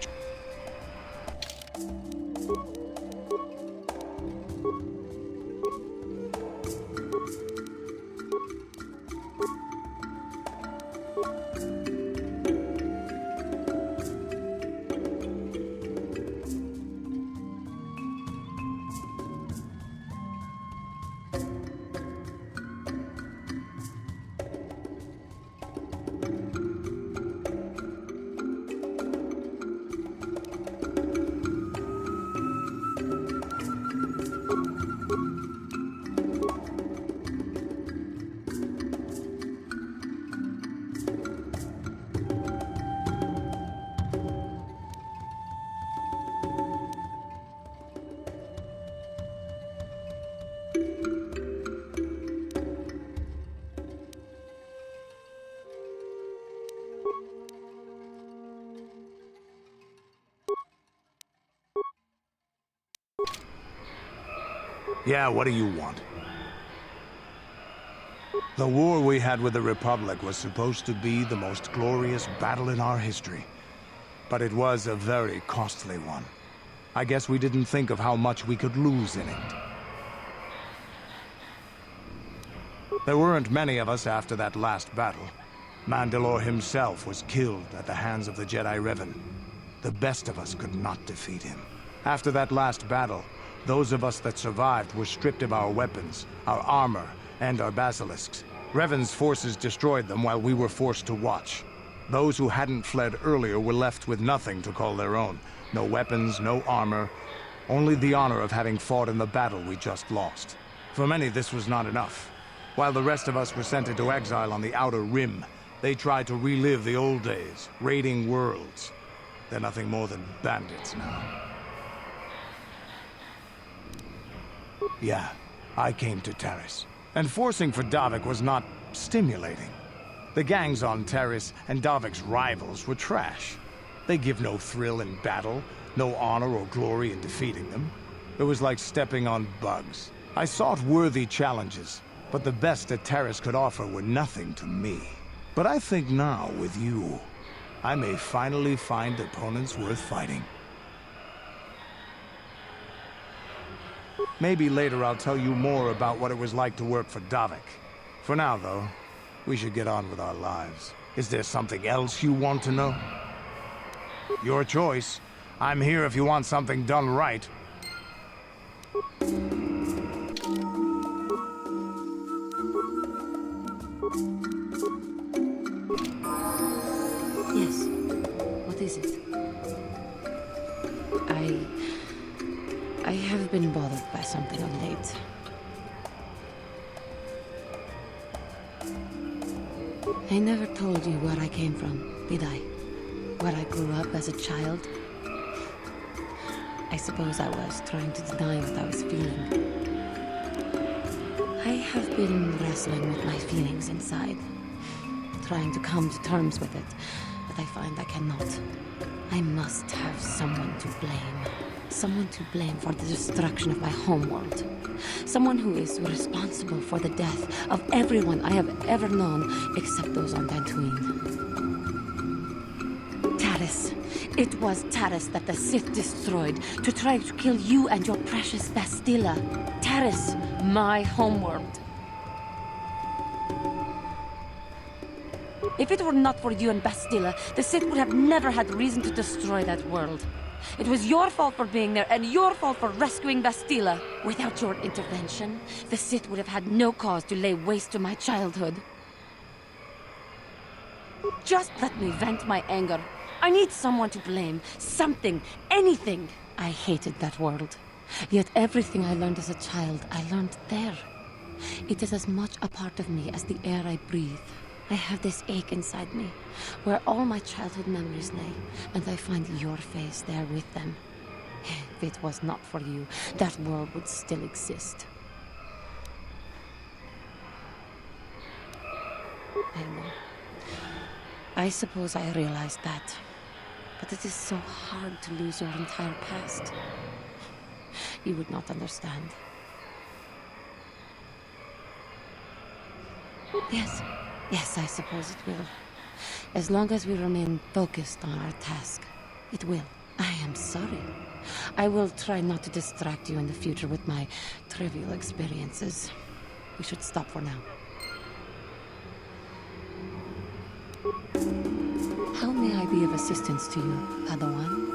Yeah, what do you want? The war we had with the Republic was supposed to be the most glorious battle in our history. But it was a very costly one. I guess we didn't think of how much we could lose in it. There weren't many of us after that last battle. Mandalore himself was killed at the hands of the Jedi Revan. The best of us could not defeat him. After that last battle, those of us that survived were stripped of our weapons, our armor, and our basilisks. Revan's forces destroyed them while we were forced to watch. Those who hadn't fled earlier were left with nothing to call their own. No weapons, no armor, only the honor of having fought in the battle we just lost. For many, this was not enough. While the rest of us were sent into exile on the Outer Rim, they tried to relive the old days, raiding worlds. They're nothing more than bandits now. Yeah, I came to Taris. And forcing for Davik was not stimulating. The gangs on Taris and Davik's rivals were trash. They give no thrill in battle, no honor or glory in defeating them. It was like stepping on bugs. I sought worthy challenges, but the best that Taris could offer were nothing to me. But I think now, with you, I may finally find opponents worth fighting. Maybe later I'll tell you more about what it was like to work for Davik. For now, though, we should get on with our lives. Is there something else you want to know? Your choice. I'm here if you want something done right. Yes. What is it? I have been bothered by something of late. I never told you where I came from, did I? Where I grew up as a child? I suppose I was trying to deny what I was feeling. I have been wrestling with my feelings inside, trying to come to terms with it, but I find I cannot. I must have someone to blame. Someone to blame for the destruction of my homeworld. Someone who is responsible for the death of everyone I have ever known, except those on Dantooine. Taris. It was Taris that the Sith destroyed to try to kill you and your precious Bastila. Taris, my homeworld. If it were not for you and Bastila, the Sith would have never had reason to destroy that world. It was your fault for being there, and your fault for rescuing Bastila. Without your intervention, the Sith would have had no cause to lay waste to my childhood. Just let me vent my anger. I need someone to blame. Something. Anything. I hated that world. Yet everything I learned as a child, I learned there. It is as much a part of me as the air I breathe. I have this ache inside me, where all my childhood memories lay, and I find your face there with them. If it was not for you, that world would still exist. I know. I suppose I realized that. But it is so hard to lose your entire past. You would not understand. Yes, I suppose it will. As long as we remain focused on our task, it will. I am sorry. I will try not to distract you in the future with my trivial experiences. We should stop for now. How may I be of assistance to you, Padawan?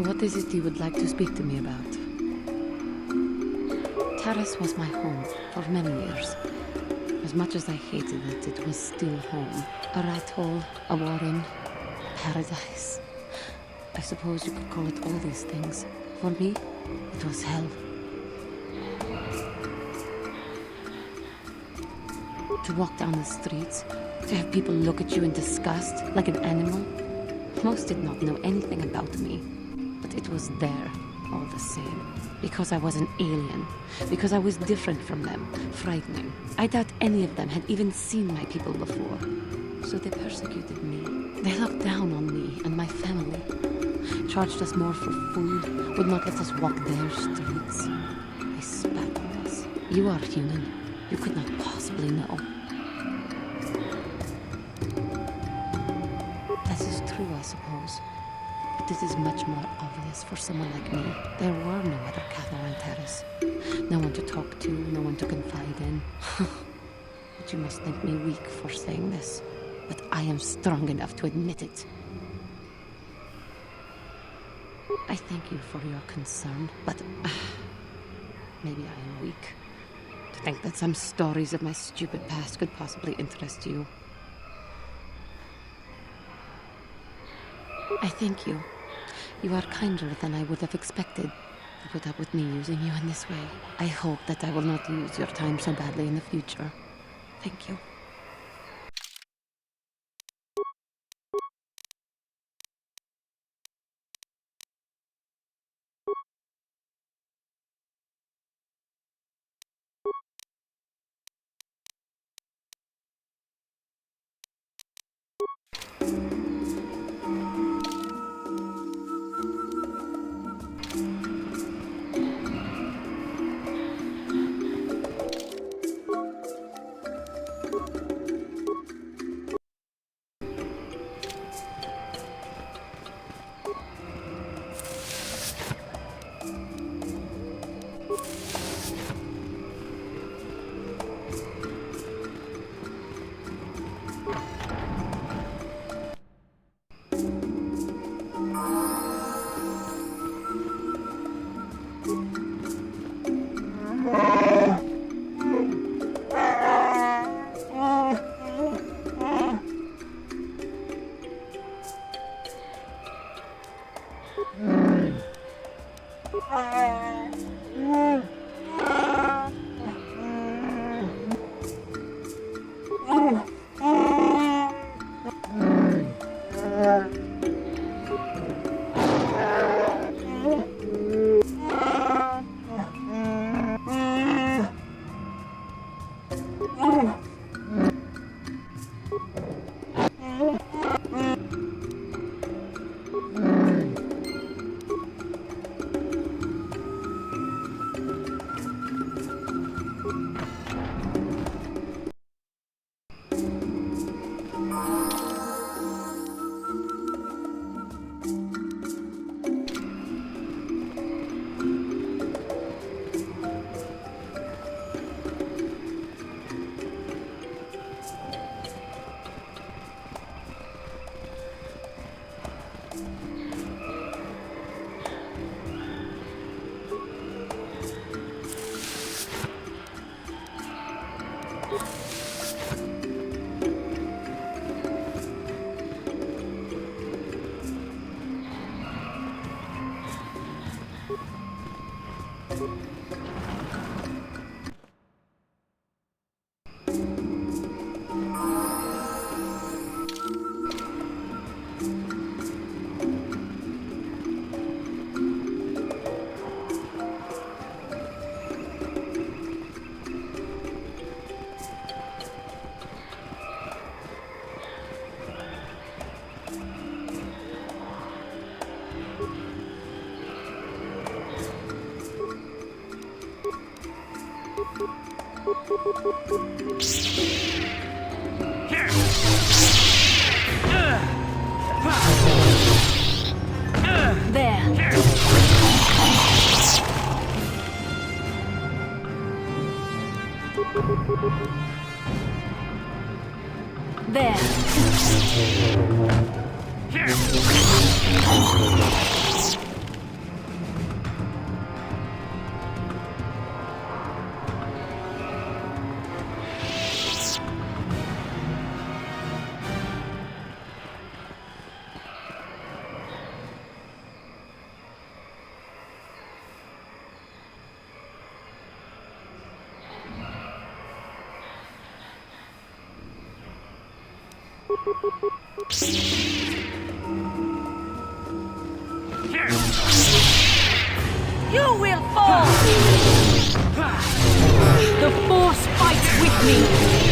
What is it you would like to speak to me about? Taris was my home for many years. As much as I hated it, it was still home. A rat hole, a warren, paradise. I suppose you could call it all these things. For me, it was hell. To walk down the streets, to have people look at you in disgust, like an animal. Most did not know anything about me, but it was there, all the same. Because I was an alien. Because I was different from them. Frightening. I doubt any of them had even seen my people before. So they persecuted me. They looked down on me and my family. Charged us more for food. Would not let us walk their streets. They spat on us. You are human. You could not possibly know. That is true, I suppose. But it is much more obvious for someone like me. There were no other Cathar and Taris. No one to talk to, no one to confide in. But you must think me weak for saying this. But I am strong enough to admit it. I thank you for your concern, but maybe I am weak. To think that some stories of my stupid past could possibly interest you. I thank you. You are kinder than I would have expected to put up with me using you in this way. I hope that I will not use your time so badly in the future. Thank you. You will fall! The Force fights with me!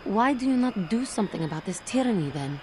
Why do you not do something about this tyranny, then?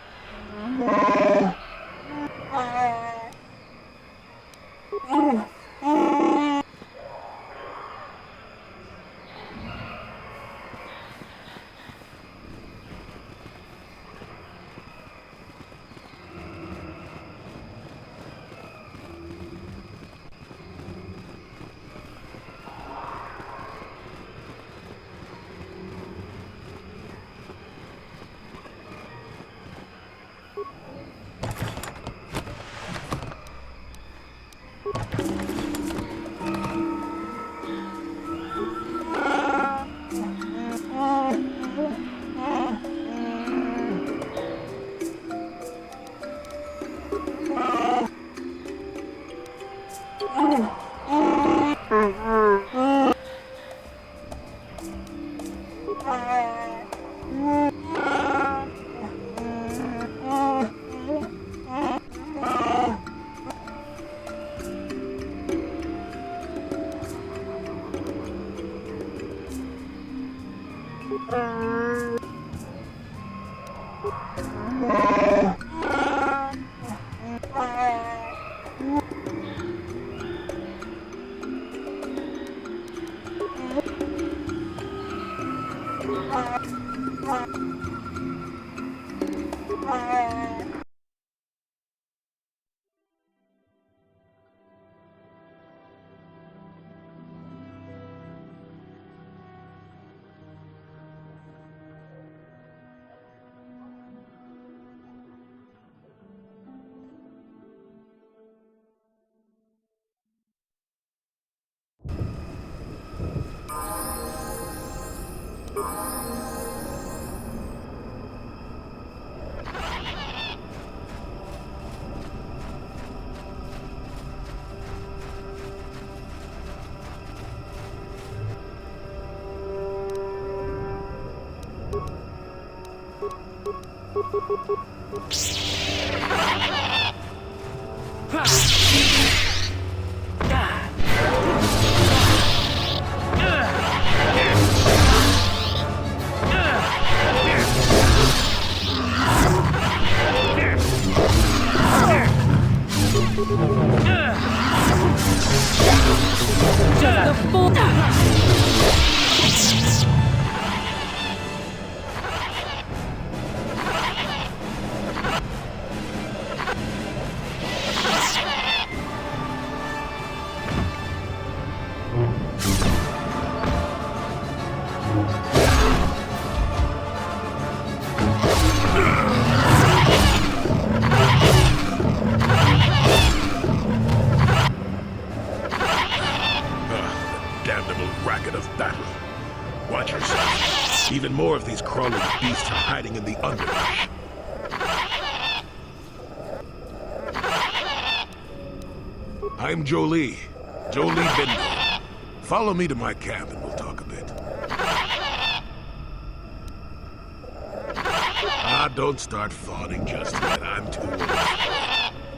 Even more of these crawling beasts are hiding in the underbrush. I'm Jolie. Jolie Bindle. Follow me to my camp and we'll talk a bit. Don't start fawning just yet. I'm too old.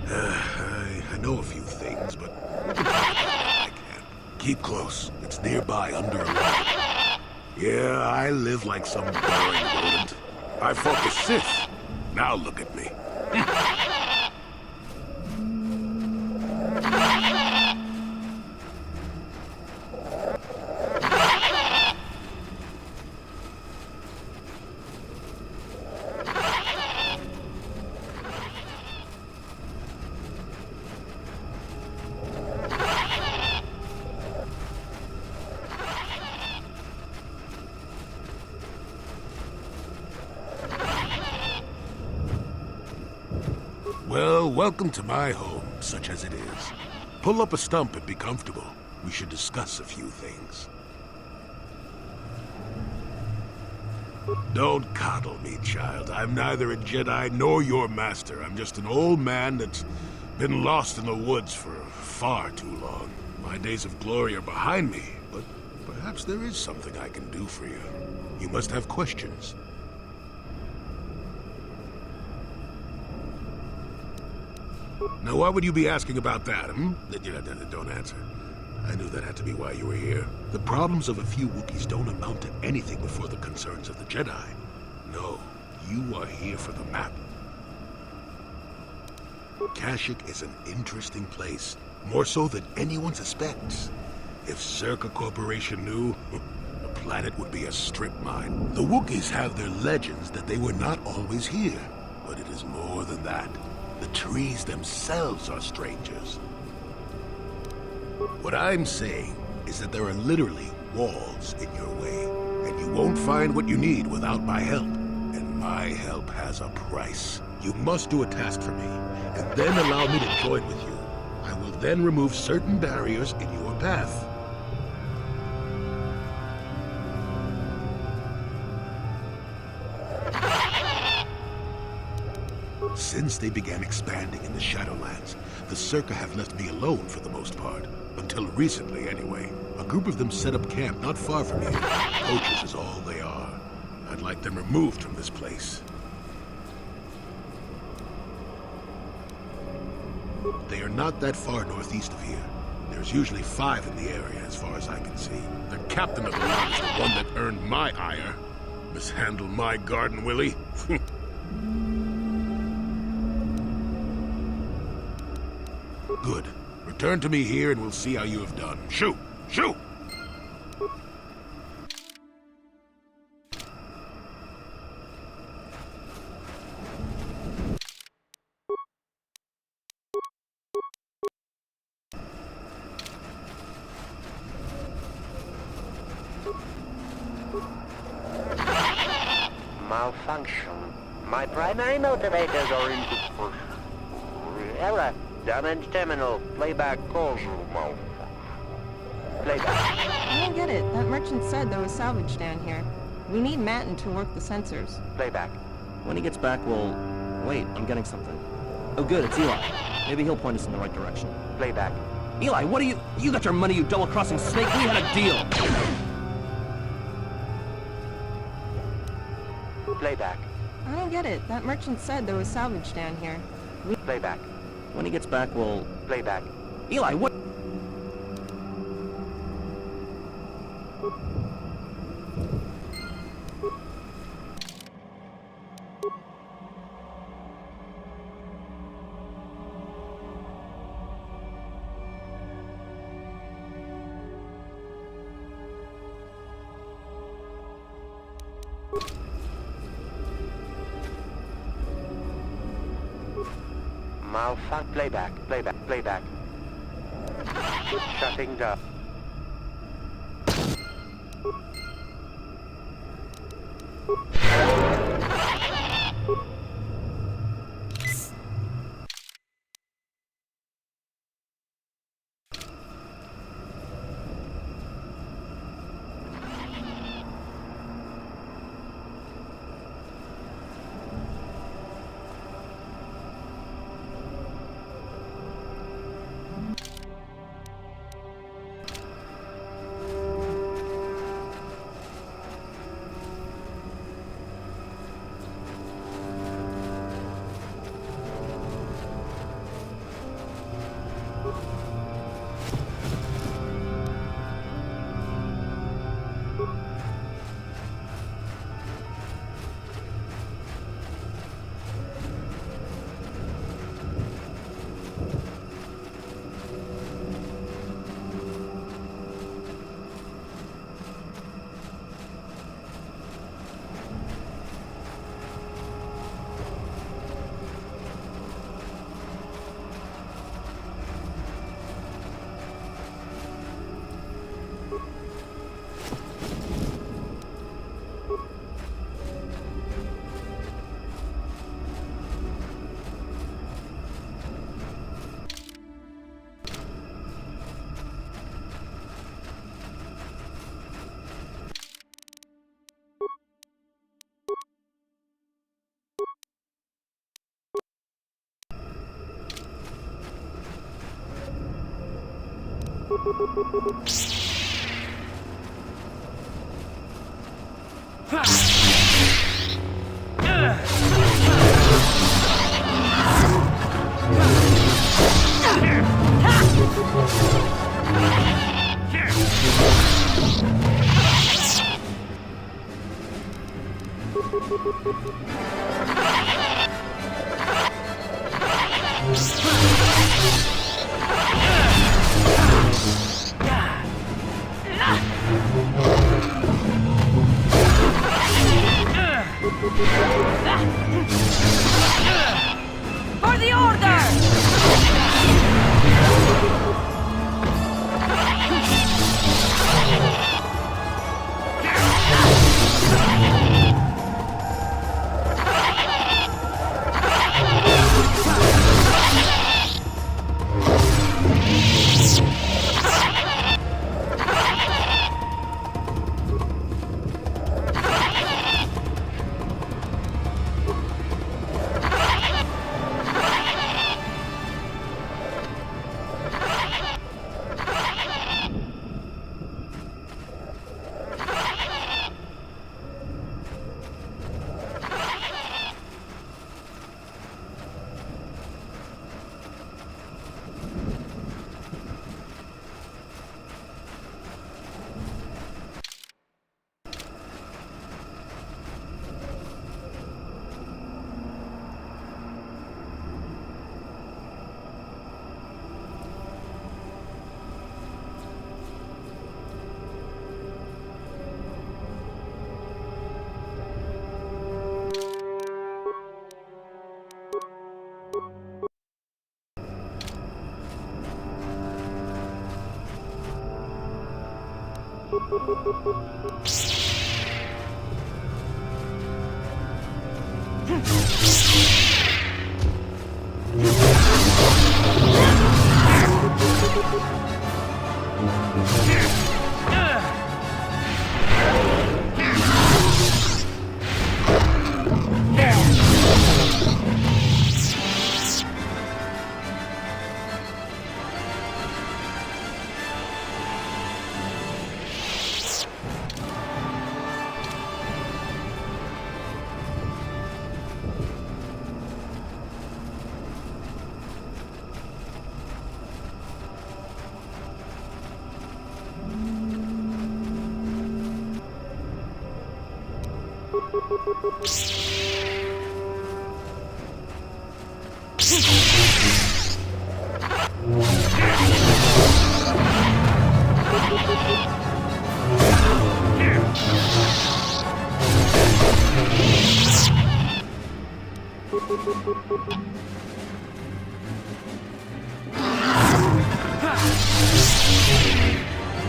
I know a few things, but we can talk about it at my camp. Keep close. It's nearby under a log. Yeah, I live like some boring rodent. I fought the Sith. Now look at me. Well, welcome to my home, such as it is. Pull up a stump and be comfortable. We should discuss a few things. Don't coddle me, child. I'm neither a Jedi nor your master. I'm just an old man that's been lost in the woods for far too long. My days of glory are behind me, but perhaps there is something I can do for you. You must have questions. Now, why would you be asking about that, Don't answer. I knew that had to be why you were here. The problems of a few Wookiees don't amount to anything before the concerns of the Jedi. No, you are here for the map. Kashyyyk is an interesting place. More so than anyone suspects. If Circa Corporation knew, the planet would be a strip mine. The Wookiees have their legends that they were not always here. But it is more than that. The trees themselves are strangers. What I'm saying is that there are literally walls in your way, and you won't find what you need without my help. And my help has a price. You must do a task for me, and then allow me to join with you. I will then remove certain barriers in your path. Since they began expanding in the Shadowlands, the Circa have left me alone for the most part. Until recently, anyway. A group of them set up camp not far from here. Poachers is all they are. I'd like them removed from this place. They are not that far northeast of here. There's usually 5 in the area as far as I can see. The captain of the lot is the one that earned my ire. Mishandle my garden, Willie? Good. Return to me here and we'll see how you have done. Shoot! Shoot! Malfunction. My primary motivators are into error. Damage terminal. Playback calls room. Playback. I don't get it. That merchant said there was salvage down here. We need Matin to work the sensors. Playback. When he gets back, we'll... Wait, I'm getting something. Oh good, it's Eli. Maybe he'll point us in the right direction. Playback. Eli, what are you... You got your money, you double-crossing snake? We had a deal! Playback. I don't get it. That merchant said there was salvage down here. Playback. When he gets back, we'll... Playback. Eli, what... Malfunction. Playback. Playback. Playback. Shutting down.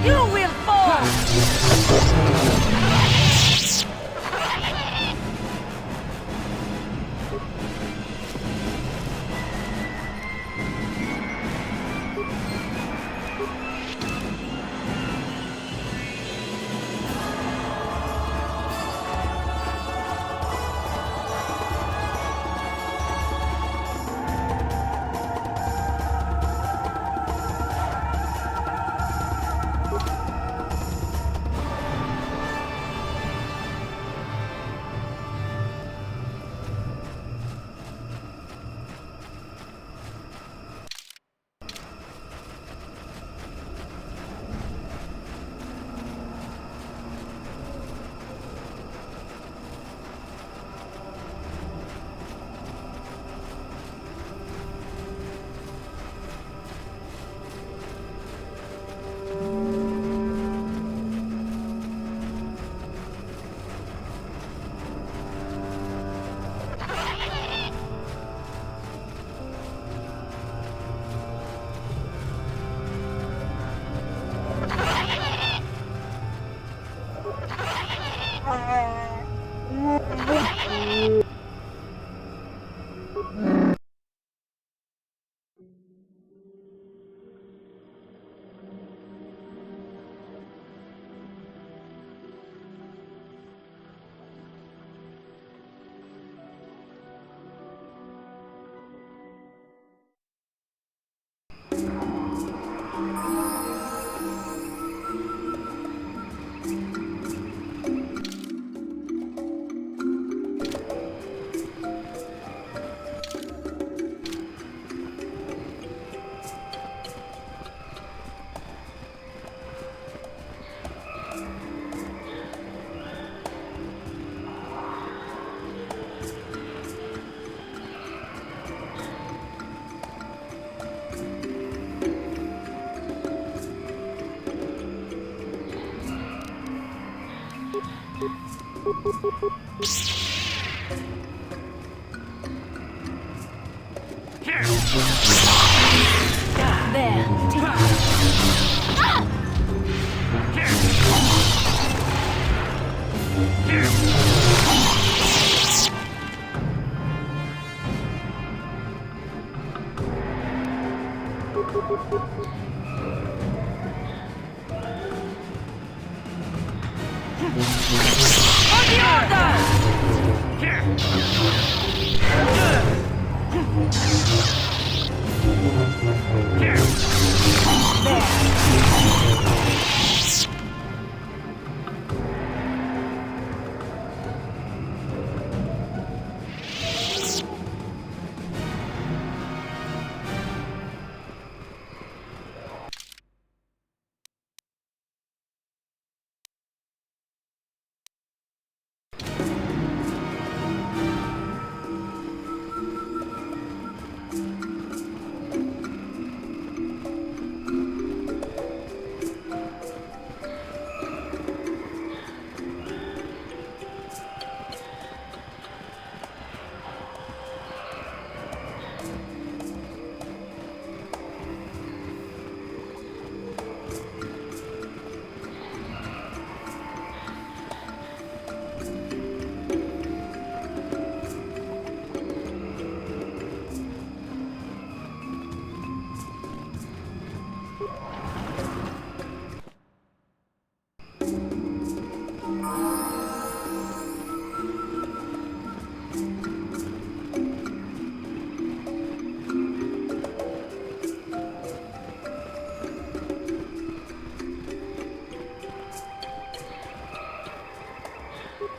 You will fall!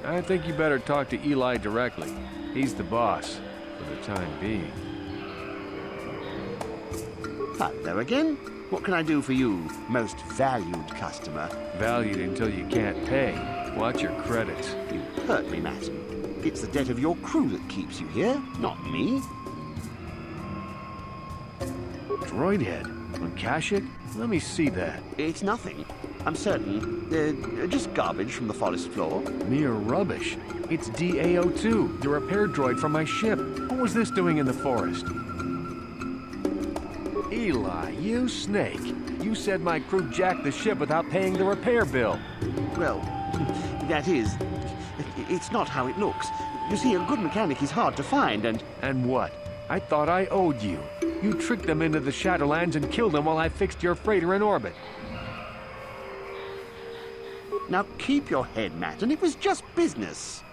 I think you better talk to Eli directly. He's the boss, for the time being. Hello again. What can I do for you, most valued customer? Valued until you can't pay. Watch your credits. You hurt me, Madden. It's the debt of your crew that keeps you here, not me. Droid head? On Kashyyyk? Let me see that. It's nothing. I'm certain. Just garbage from the forest floor. Mere rubbish. It's DAO2, the repair droid from my ship. What was this doing in the forest? Eli, you snake. You said my crew jacked the ship without paying the repair bill. Well, that is... It's not how it looks. You see, a good mechanic is hard to find, and... And what? I thought I owed you. You tricked them into the Shadowlands and killed them while I fixed your freighter in orbit. Now keep your head, Matt, and it was just business.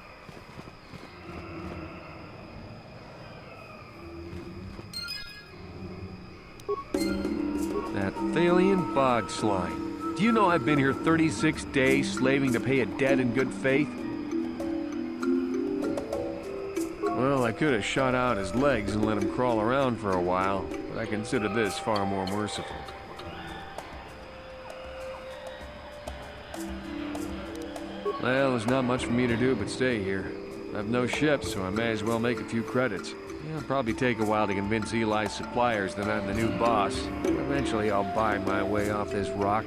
That Thalian bog slime. Do you know I've been here 36 days slaving to pay a debt in good faith? Well, I could have shot out his legs and let him crawl around for a while, but I consider this far more merciful. Well, there's not much for me to do but stay here. I have no ship, so I may as well make a few credits. It'll probably take a while to convince Eli's suppliers that I'm the new boss. But eventually I'll buy my way off this rock.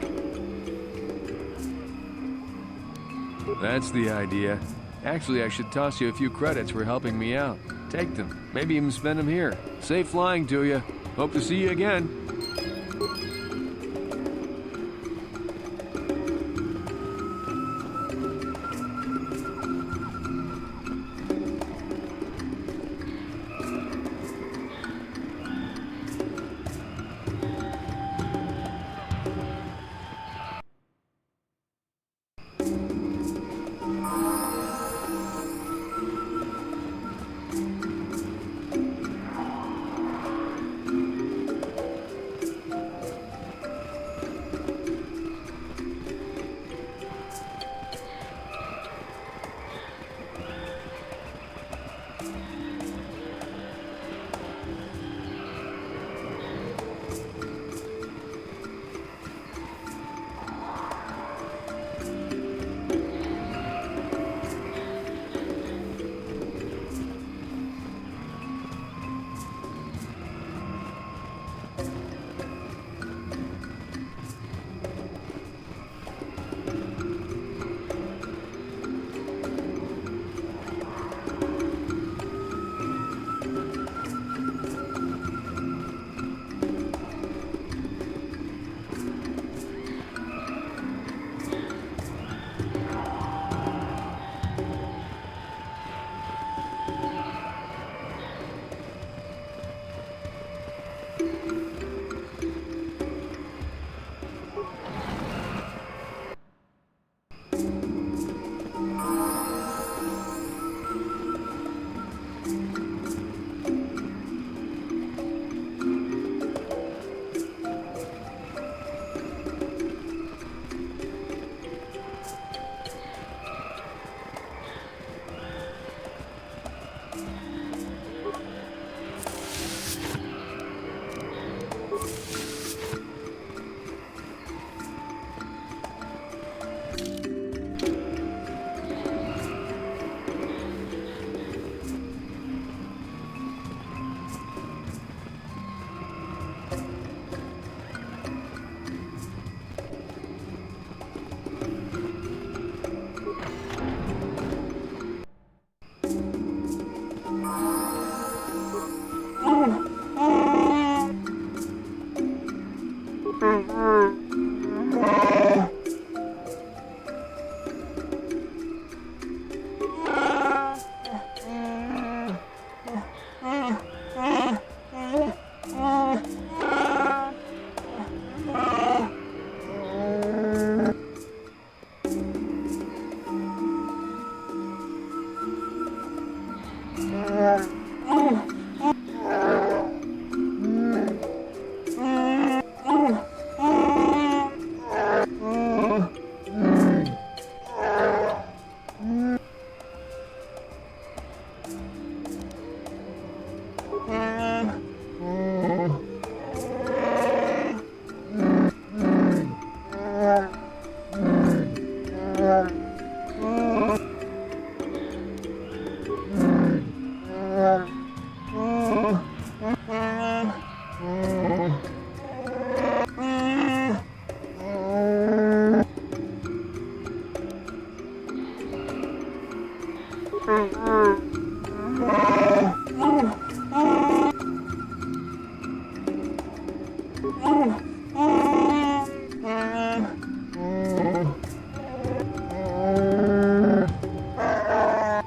That's the idea. Actually, I should toss you a few credits for helping me out. Take them. Maybe even spend them here. Safe flying to you. Hope to see you again.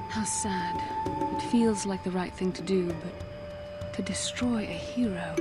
How sad. It feels like the right thing to do, but to destroy a hero.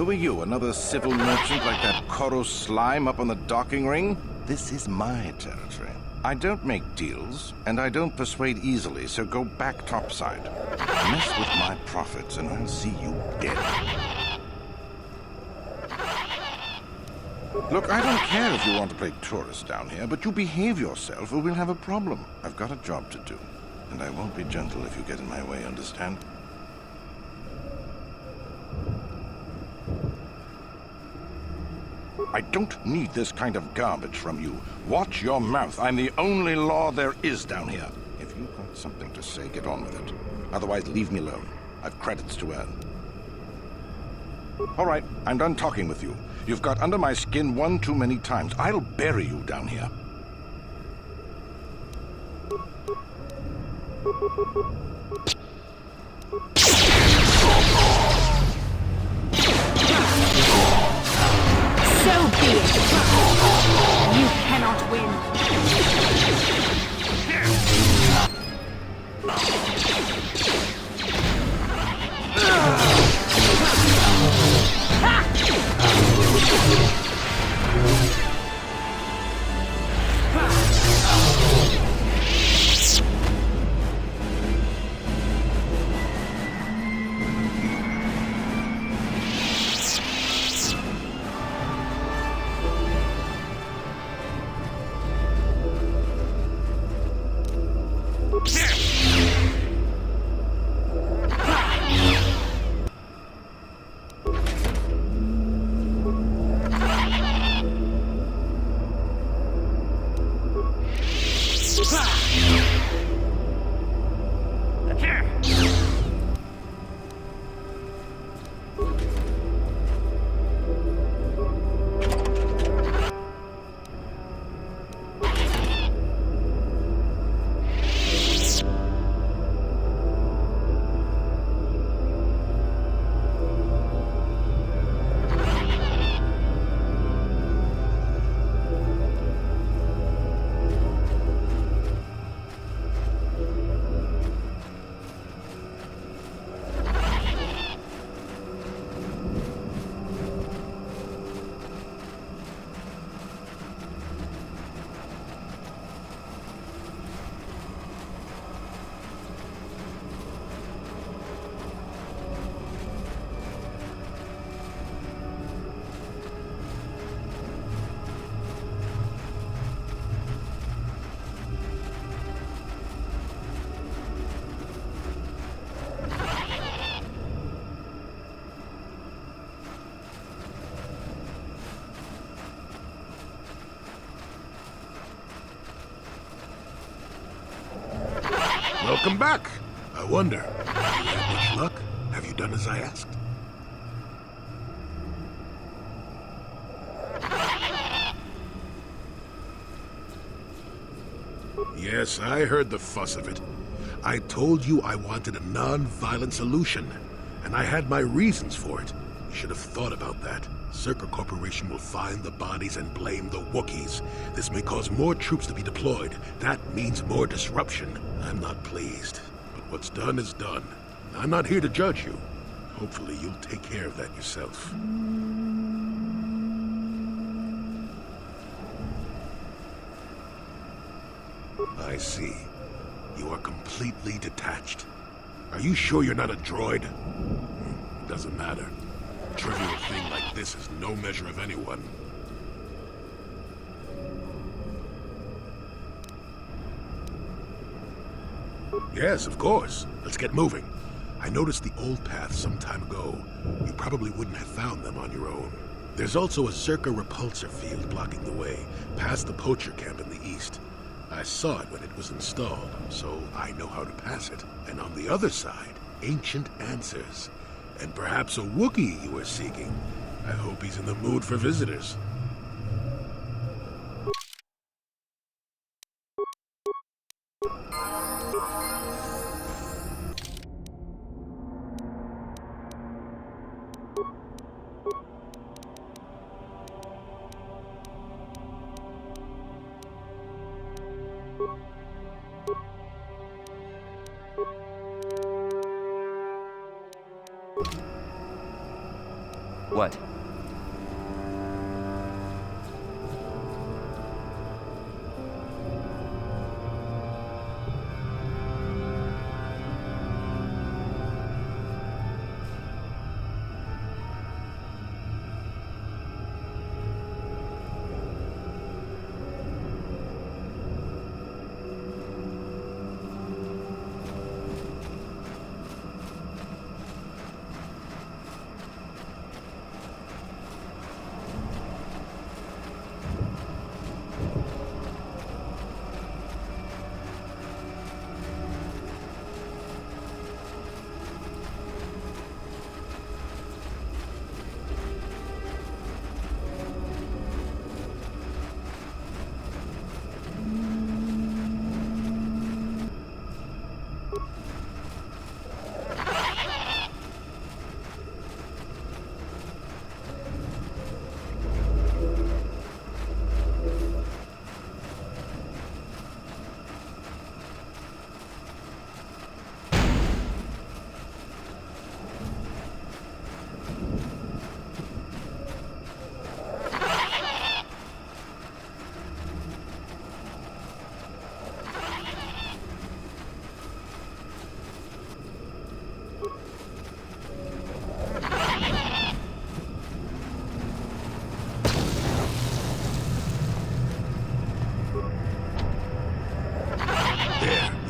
Who are you, another civil merchant like that Koros slime up on the docking ring? This is my territory. I don't make deals, and I don't persuade easily, so go back topside. Mess with my profits, and I'll see you dead. Look, I don't care if you want to play tourist down here, but you behave yourself or we'll have a problem. I've got a job to do, and I won't be gentle if you get in my way, understand? I don't need this kind of garbage from you. Watch your mouth. I'm the only law there is down here. If you've got something to say, get on with it. Otherwise, leave me alone. I've credits to earn. All right, I'm done talking with you. You've got under my skin one too many times. I'll bury you down here. So be it. You cannot win. Welcome back. I wonder, have you had much luck? Have you done as I asked? Yes, I heard the fuss of it. I told you I wanted a non-violent solution, and I had my reasons for it. You should have thought about that. Circa Corporation will find the bodies and blame the Wookiees. This may cause more troops to be deployed. That means more disruption. I'm not pleased. But what's done is done. I'm not here to judge you. Hopefully you'll take care of that yourself. I see. You are completely detached. Are you sure you're not a droid? Doesn't matter. A trivial thing like this is no measure of anyone. Yes, of course. Let's get moving. I noticed the old path some time ago. You probably wouldn't have found them on your own. There's also a Circa repulsor field blocking the way, past the poacher camp in the east. I saw it when it was installed, so I know how to pass it. And on the other side, ancient answers. And perhaps a Wookiee you were seeking. I hope he's in the mood for visitors. What?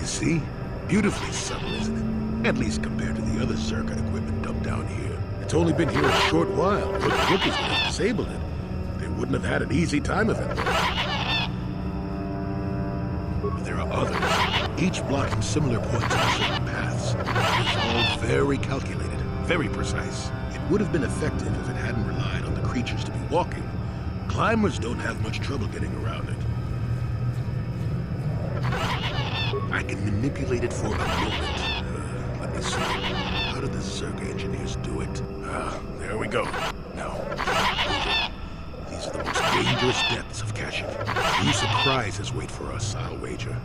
See? Beautifully subtle, isn't it? At least compared to the other circuit equipment dumped down here. It's only been here a short while. The rookies would have disabled it. They wouldn't have had an easy time of it. But there are others, each blocking similar points on certain paths. It's all very calculated, very precise. It would have been effective if it hadn't relied on the creatures to be walking. Climbers don't have much trouble getting around it. I can manipulate it for a moment. Let me see. How did the Zerga engineers do it? There we go. Now, these are the most dangerous depths of Kashyyyk. Few surprises wait for us, I'll wager.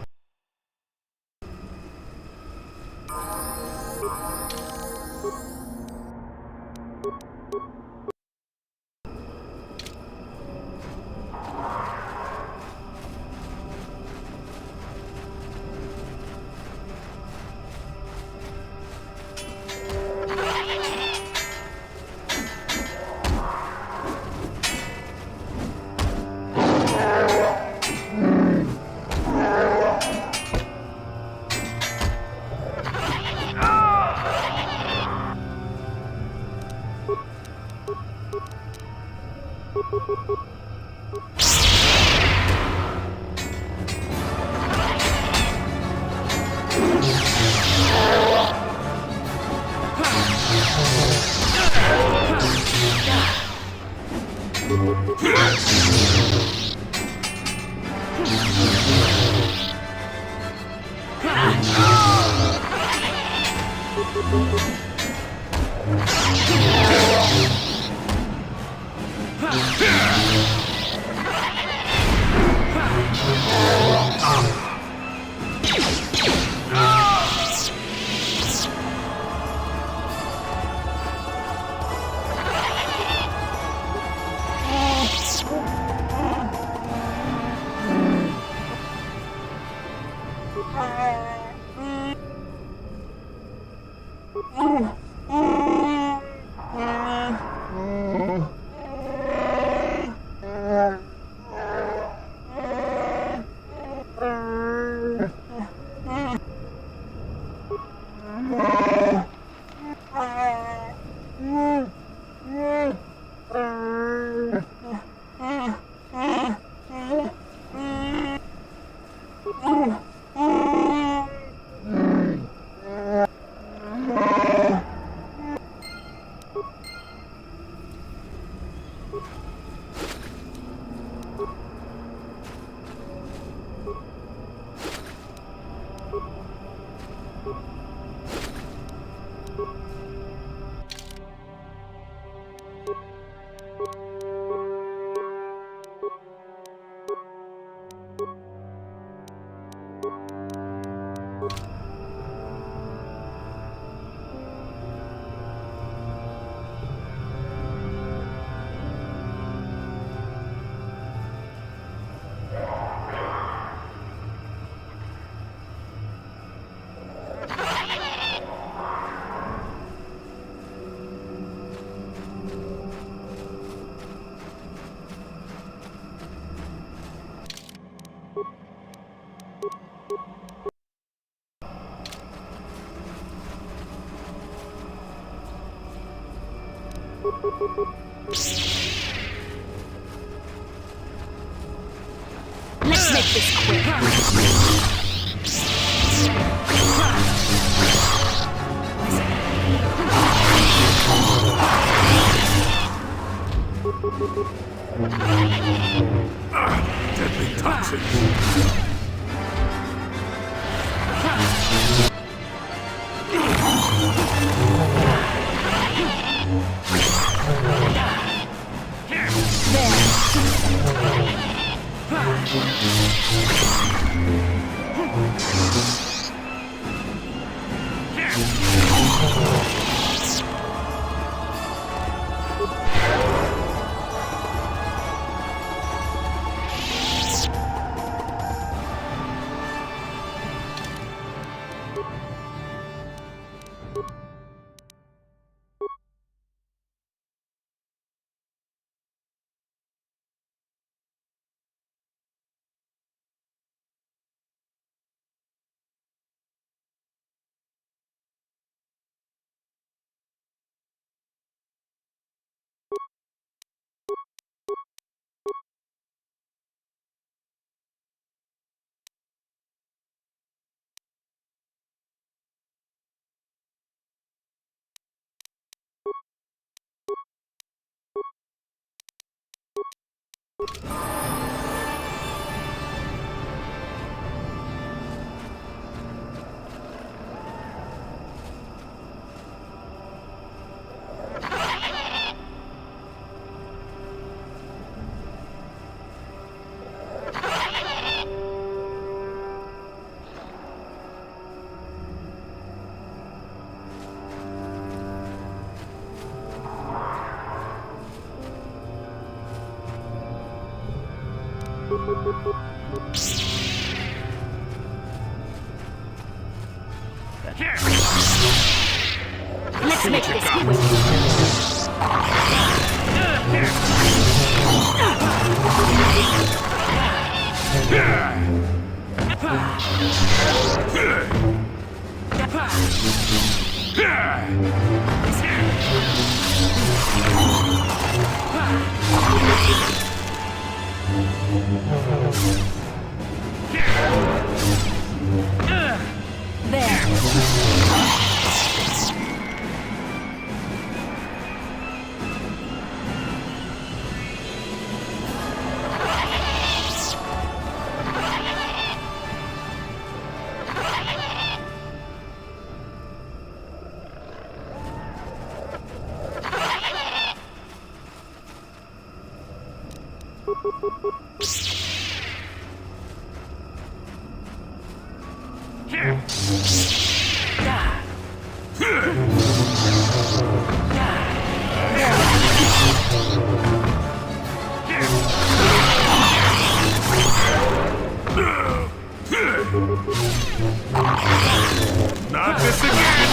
Let's make this quick. Deadly toxin. Let's make this quick. Not this again!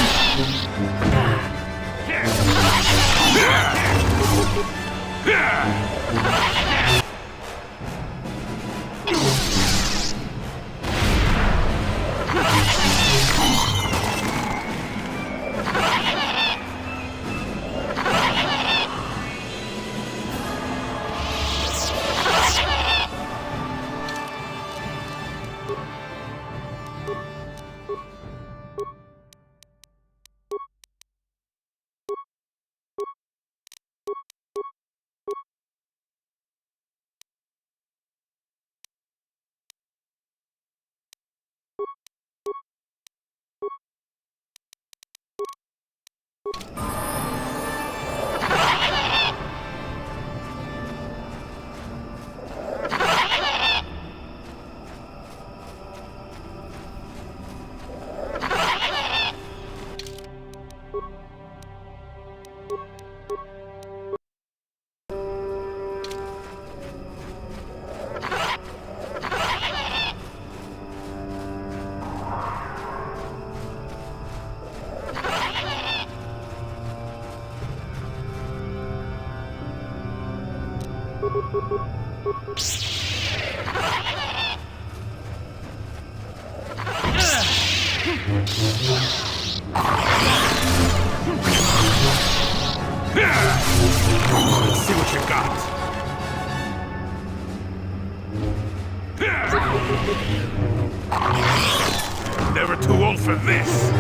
Yeah! see what you got. Never too old for this.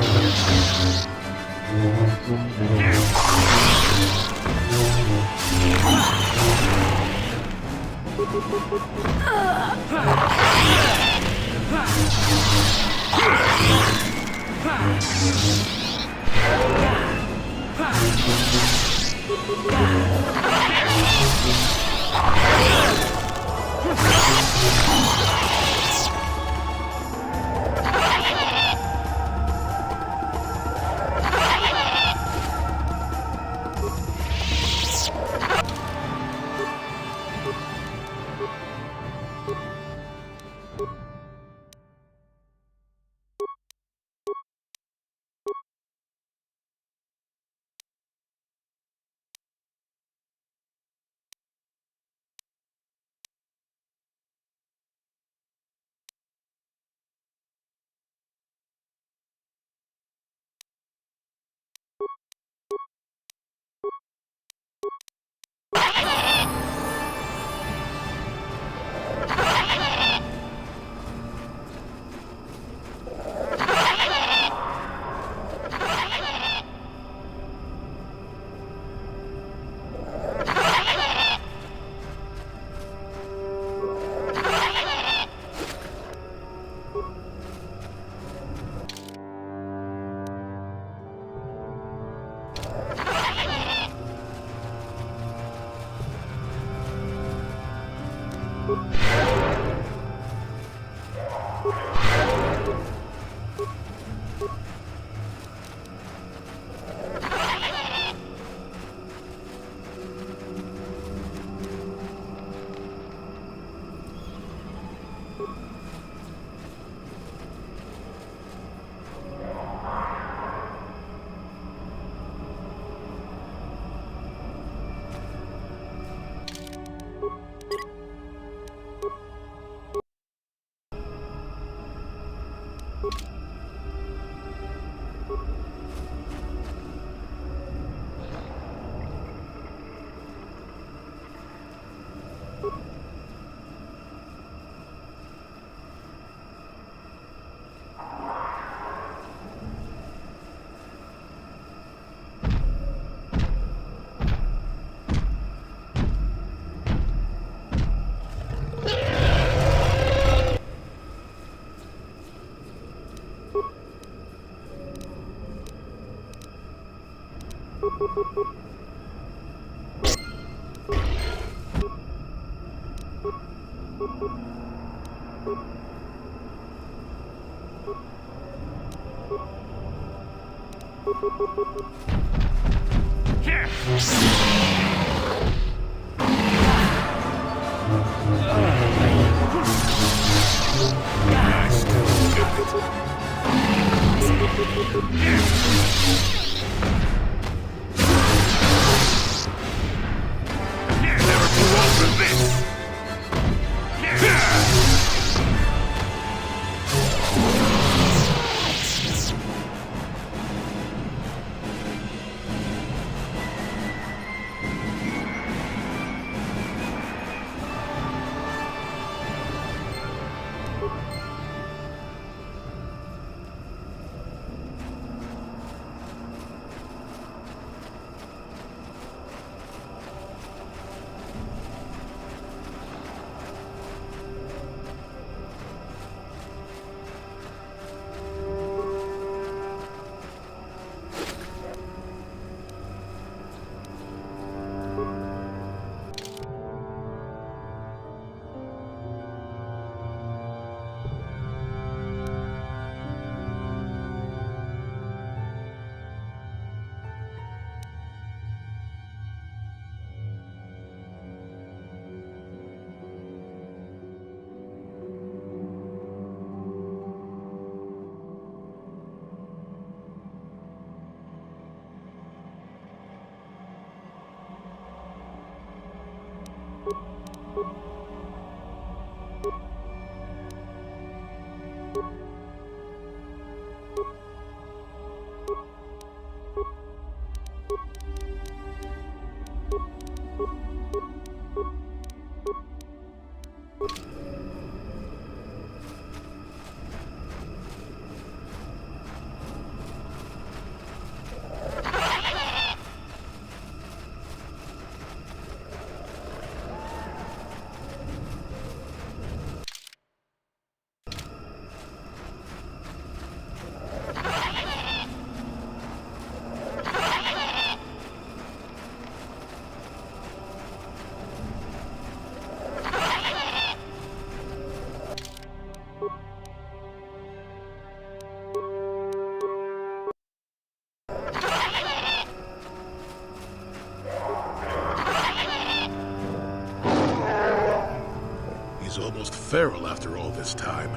feral after all this time.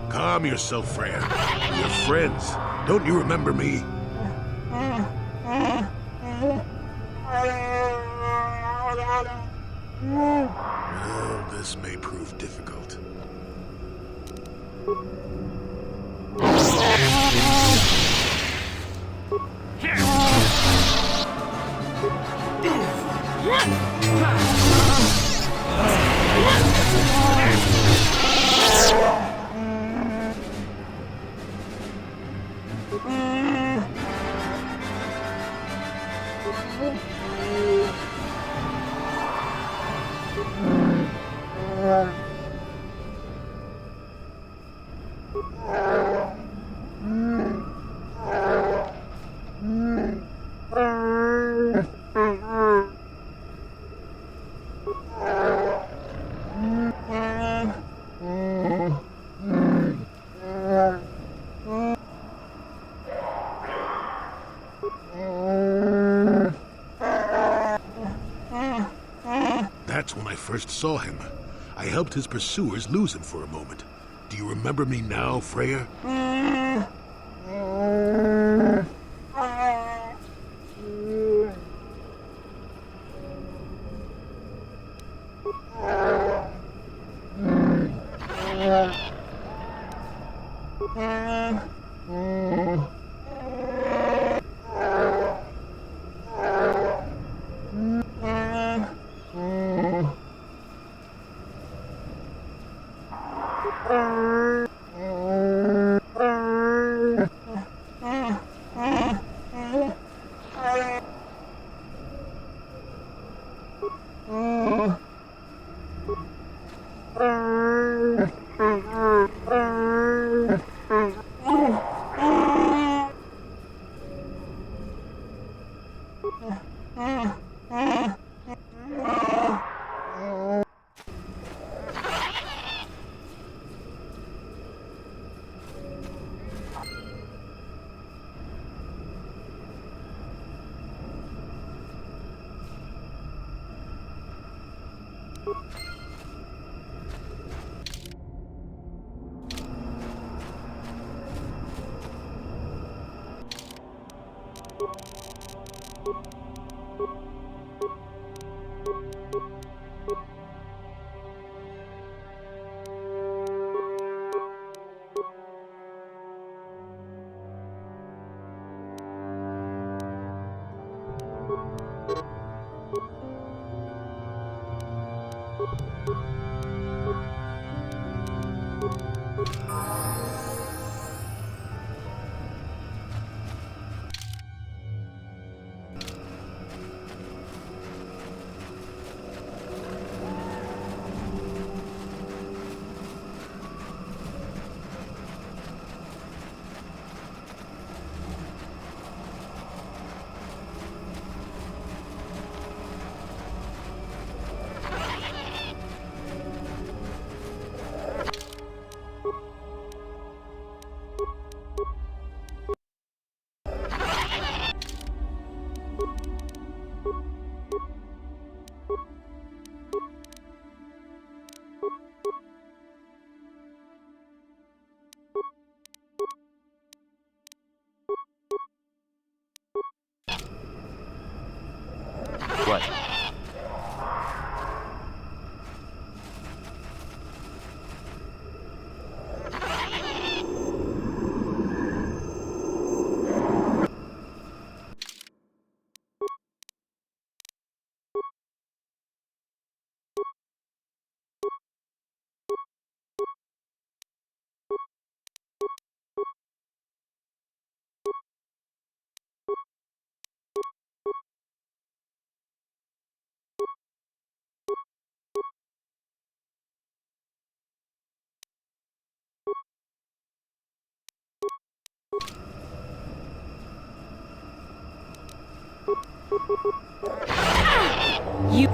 Calm yourself, Freya. We're friends. Don't you remember me? Well, this may prove difficult. That's when I first saw him. I helped his pursuers lose him for a moment. Do you remember me now, Freya? What? You.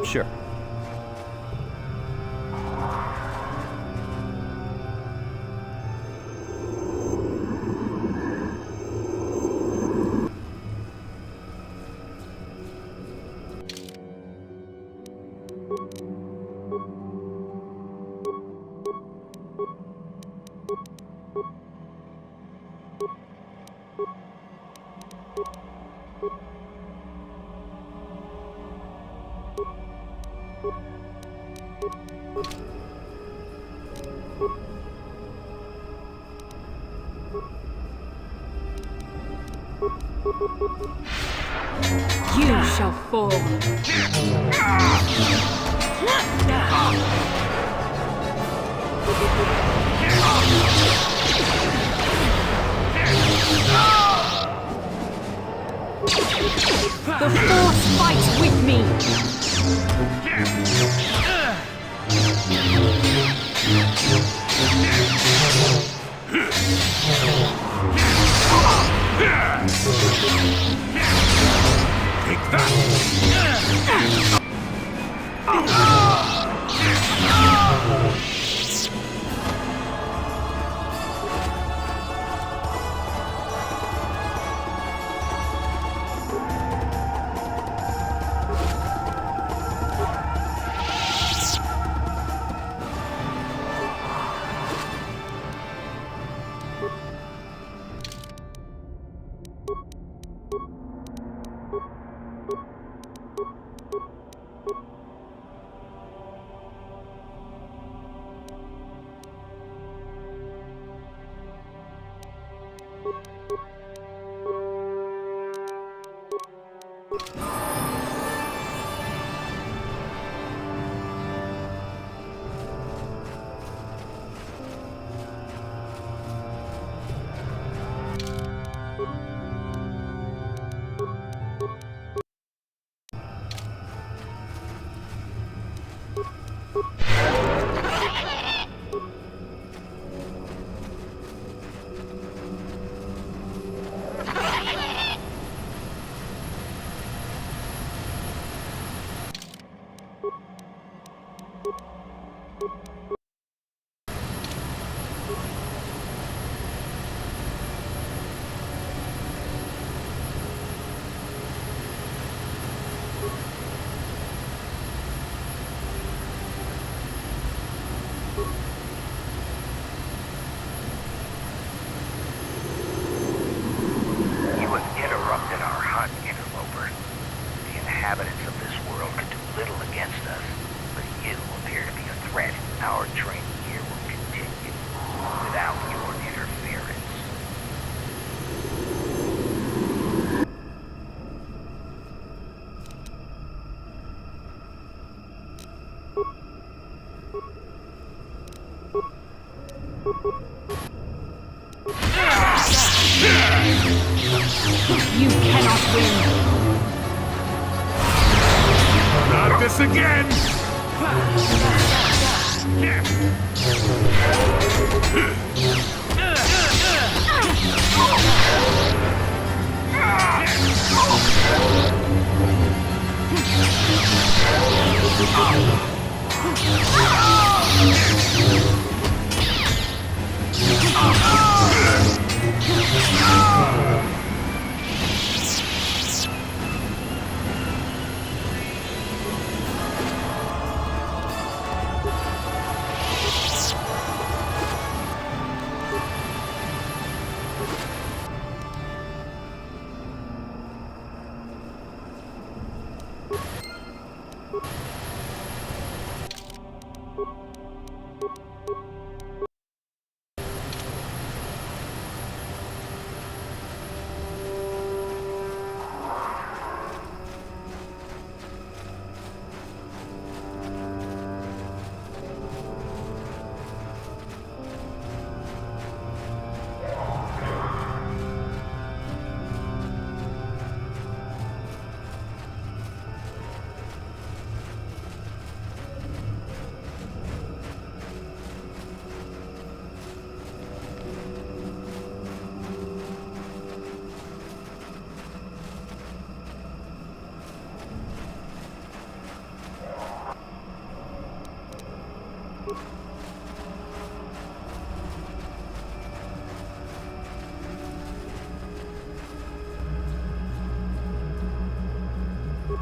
Sure. You shall fall. The Force fights with me! Take that! You cannot win! Not this again!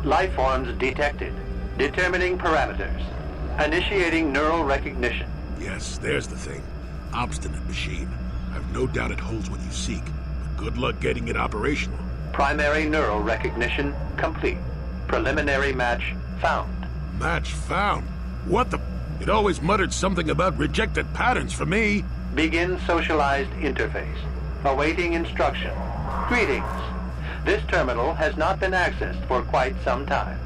Life forms detected. Determining parameters. Initiating neural recognition. Yes, there's the thing. Obstinate machine. I've no doubt it holds what you seek, but good luck getting it operational. Primary neural recognition complete. Preliminary match found. Match found? What the... It always muttered something about rejected patterns for me. Begin socialized interface. Awaiting instruction. Greetings. This terminal has not been accessed for quite some time.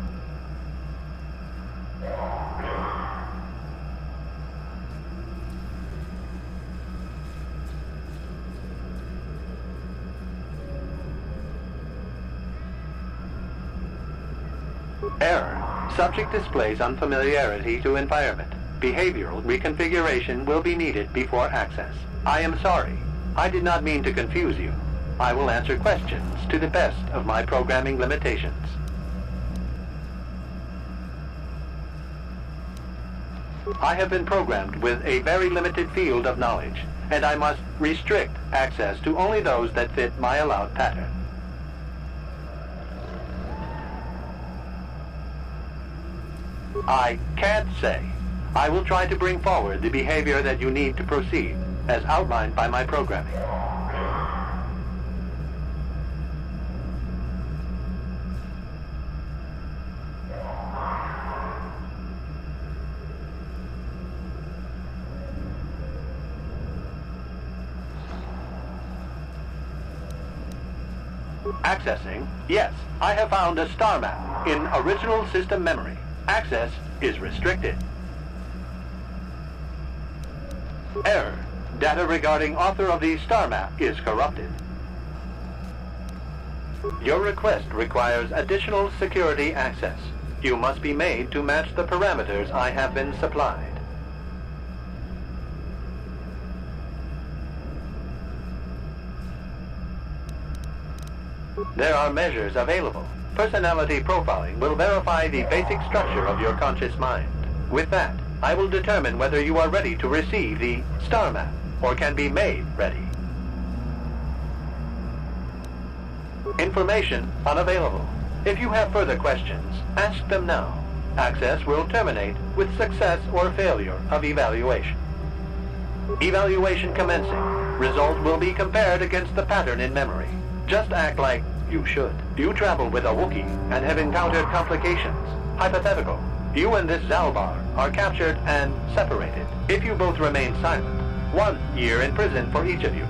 Error. Subject displays unfamiliarity to environment. Behavioral reconfiguration will be needed before access. I am sorry. I did not mean to confuse you. I will answer questions to the best of my programming limitations. I have been programmed with a very limited field of knowledge, and I must restrict access to only those that fit my allowed pattern. I can't say. I will try to bring forward the behavior that you need to proceed, as outlined by my programming. Accessing. Yes, I have found a star map in original system memory. Access is restricted. Error. Data regarding author of the star map is corrupted. Your request requires additional security access. You must be made to match the parameters I have been supplied. There are measures available. Personality profiling will verify the basic structure of your conscious mind. With that, I will determine whether you are ready to receive the star map or can be made ready. Information unavailable. If you have further questions, ask them now. Access will terminate with success or failure of evaluation. Evaluation commencing. Result will be compared against the pattern in memory. Just act like you should. You travel with a Wookiee and have encountered complications. Hypothetical. You and this Zalbar are captured and separated. If you both remain silent, 1 year in prison for each of you.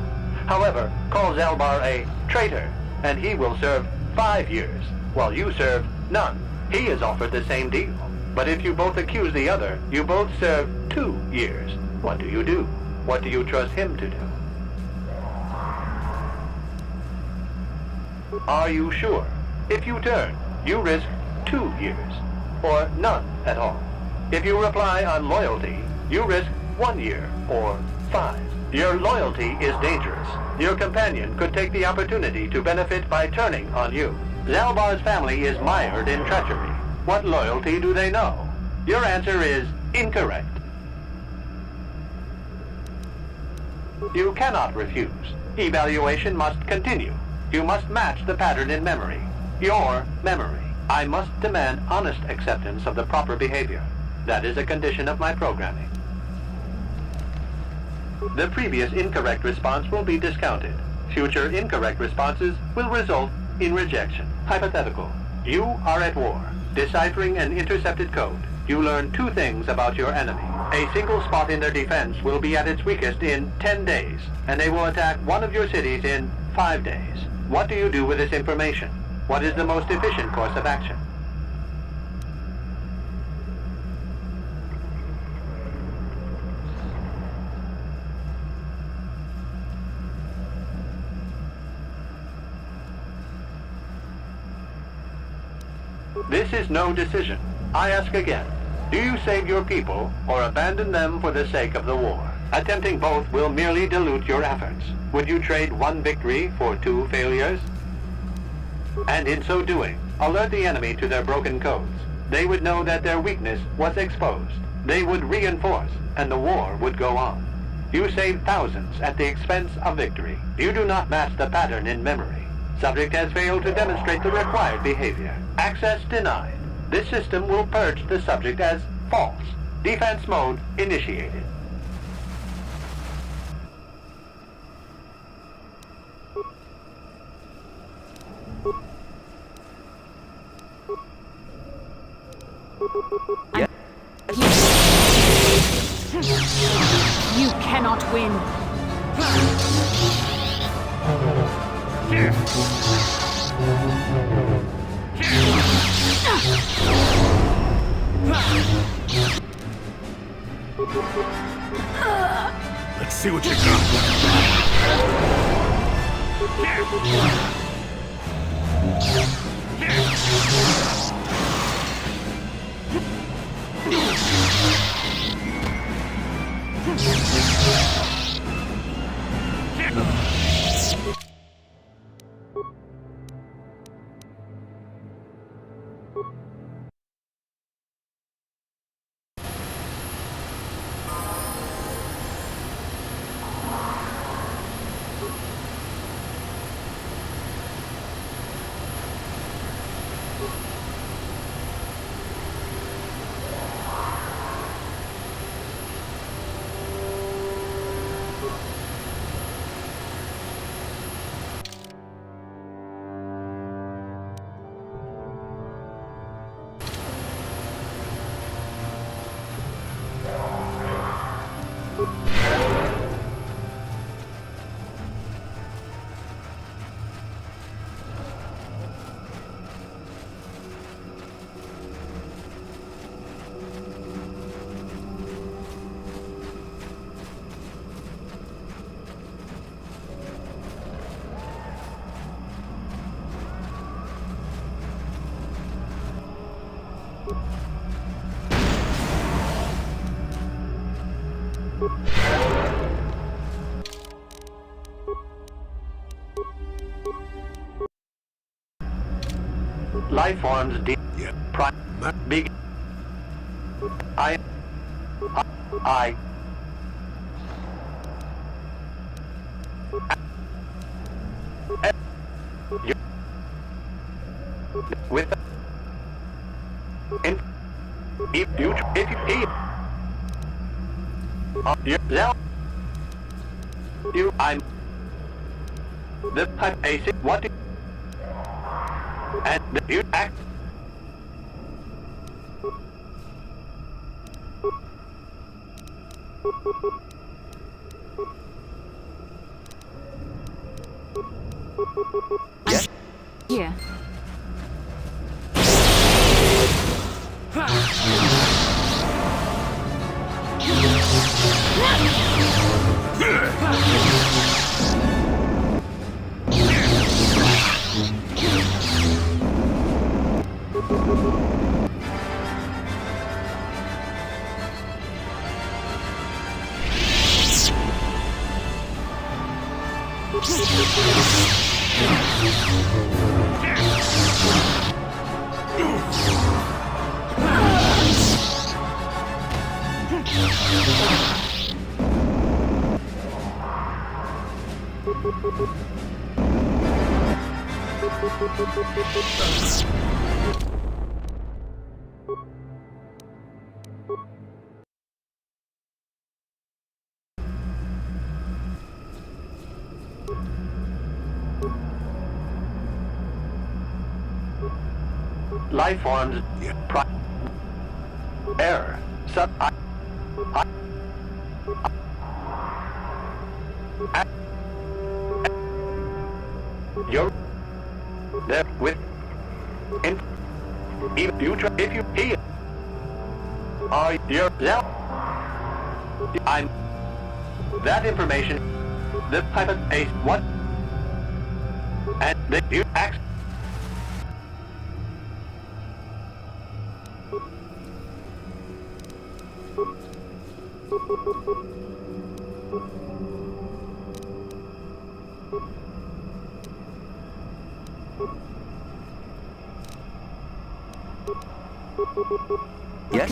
However, call Zalbar a traitor, and he will serve 5 years, while you serve none. He is offered the same deal. But if you both accuse the other, you both serve 2 years. What do you do? What do you trust him to do? Are you sure? If you turn, you risk 2 years, or none at all. If you reply on loyalty, you risk 1 year, or 5. Your loyalty is dangerous. Your companion could take the opportunity to benefit by turning on you. Zalbar's family is mired in treachery. What loyalty do they know? Your answer is incorrect. You cannot refuse. Evaluation must continue. You must match the pattern in memory. Your memory. I must demand honest acceptance of the proper behavior. That is a condition of my programming. The previous incorrect response will be discounted. Future incorrect responses will result in rejection. Hypothetical. You are at war. Deciphering an intercepted code. You learn 2 things about your enemy. A single spot in their defense will be at its weakest in 10 days, and they will attack one of your cities in 5 days. What do you do with this information? What is the most efficient course of action? This is no decision. I ask again. Do you save your people or abandon them for the sake of the war? Attempting both will merely dilute your efforts. Would you trade 1 victory for 2 failures? And in so doing, alert the enemy to their broken codes. They would know that their weakness was exposed. They would reinforce, and the war would go on. You save thousands at the expense of victory. You do not match the pattern in memory. Subject has failed to demonstrate the required behavior. Access denied. This system will purge the subject as false. Defense mode initiated. You cannot win. Let's see what you got. Life forms big. I. With in if you you I'm the type basic what and the you act yes here. Life forms error sub you're there with in if you try if you hear are your I'm that information the type of a what and the you act yes.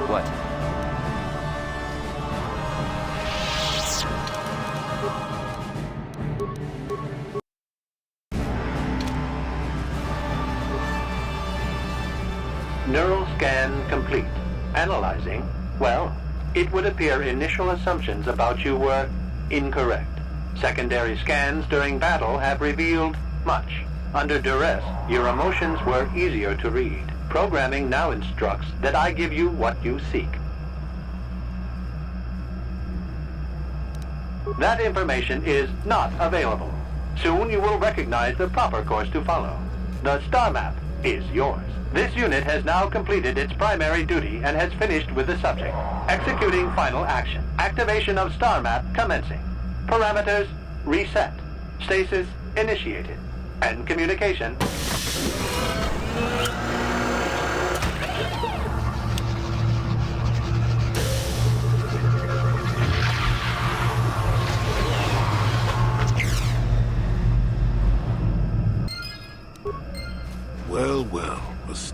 What? Neural scan complete. Analyzing. Well, it would appear initial assumptions about you were incorrect. Secondary scans during battle have revealed much. Under duress, your emotions were easier to read. Programming now instructs that I give you what you seek. That information is not available. Soon you will recognize the proper course to follow. The star map is yours. This unit has now completed its primary duty and has finished with the subject. Executing final action. Activation of star map commencing. Parameters reset. Stasis initiated. And communication.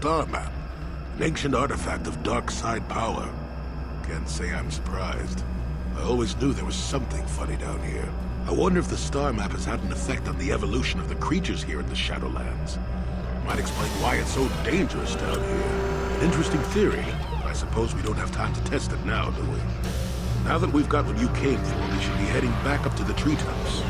star map. An ancient artifact of dark side power. Can't say I'm surprised. I always knew there was something funny down here. I wonder if the star map has had an effect on the evolution of the creatures here in the Shadowlands. Might explain why it's so dangerous down here. An interesting theory, but I suppose we don't have time to test it now, do we? Now that we've got what you came for, we should be heading back up to the treetops.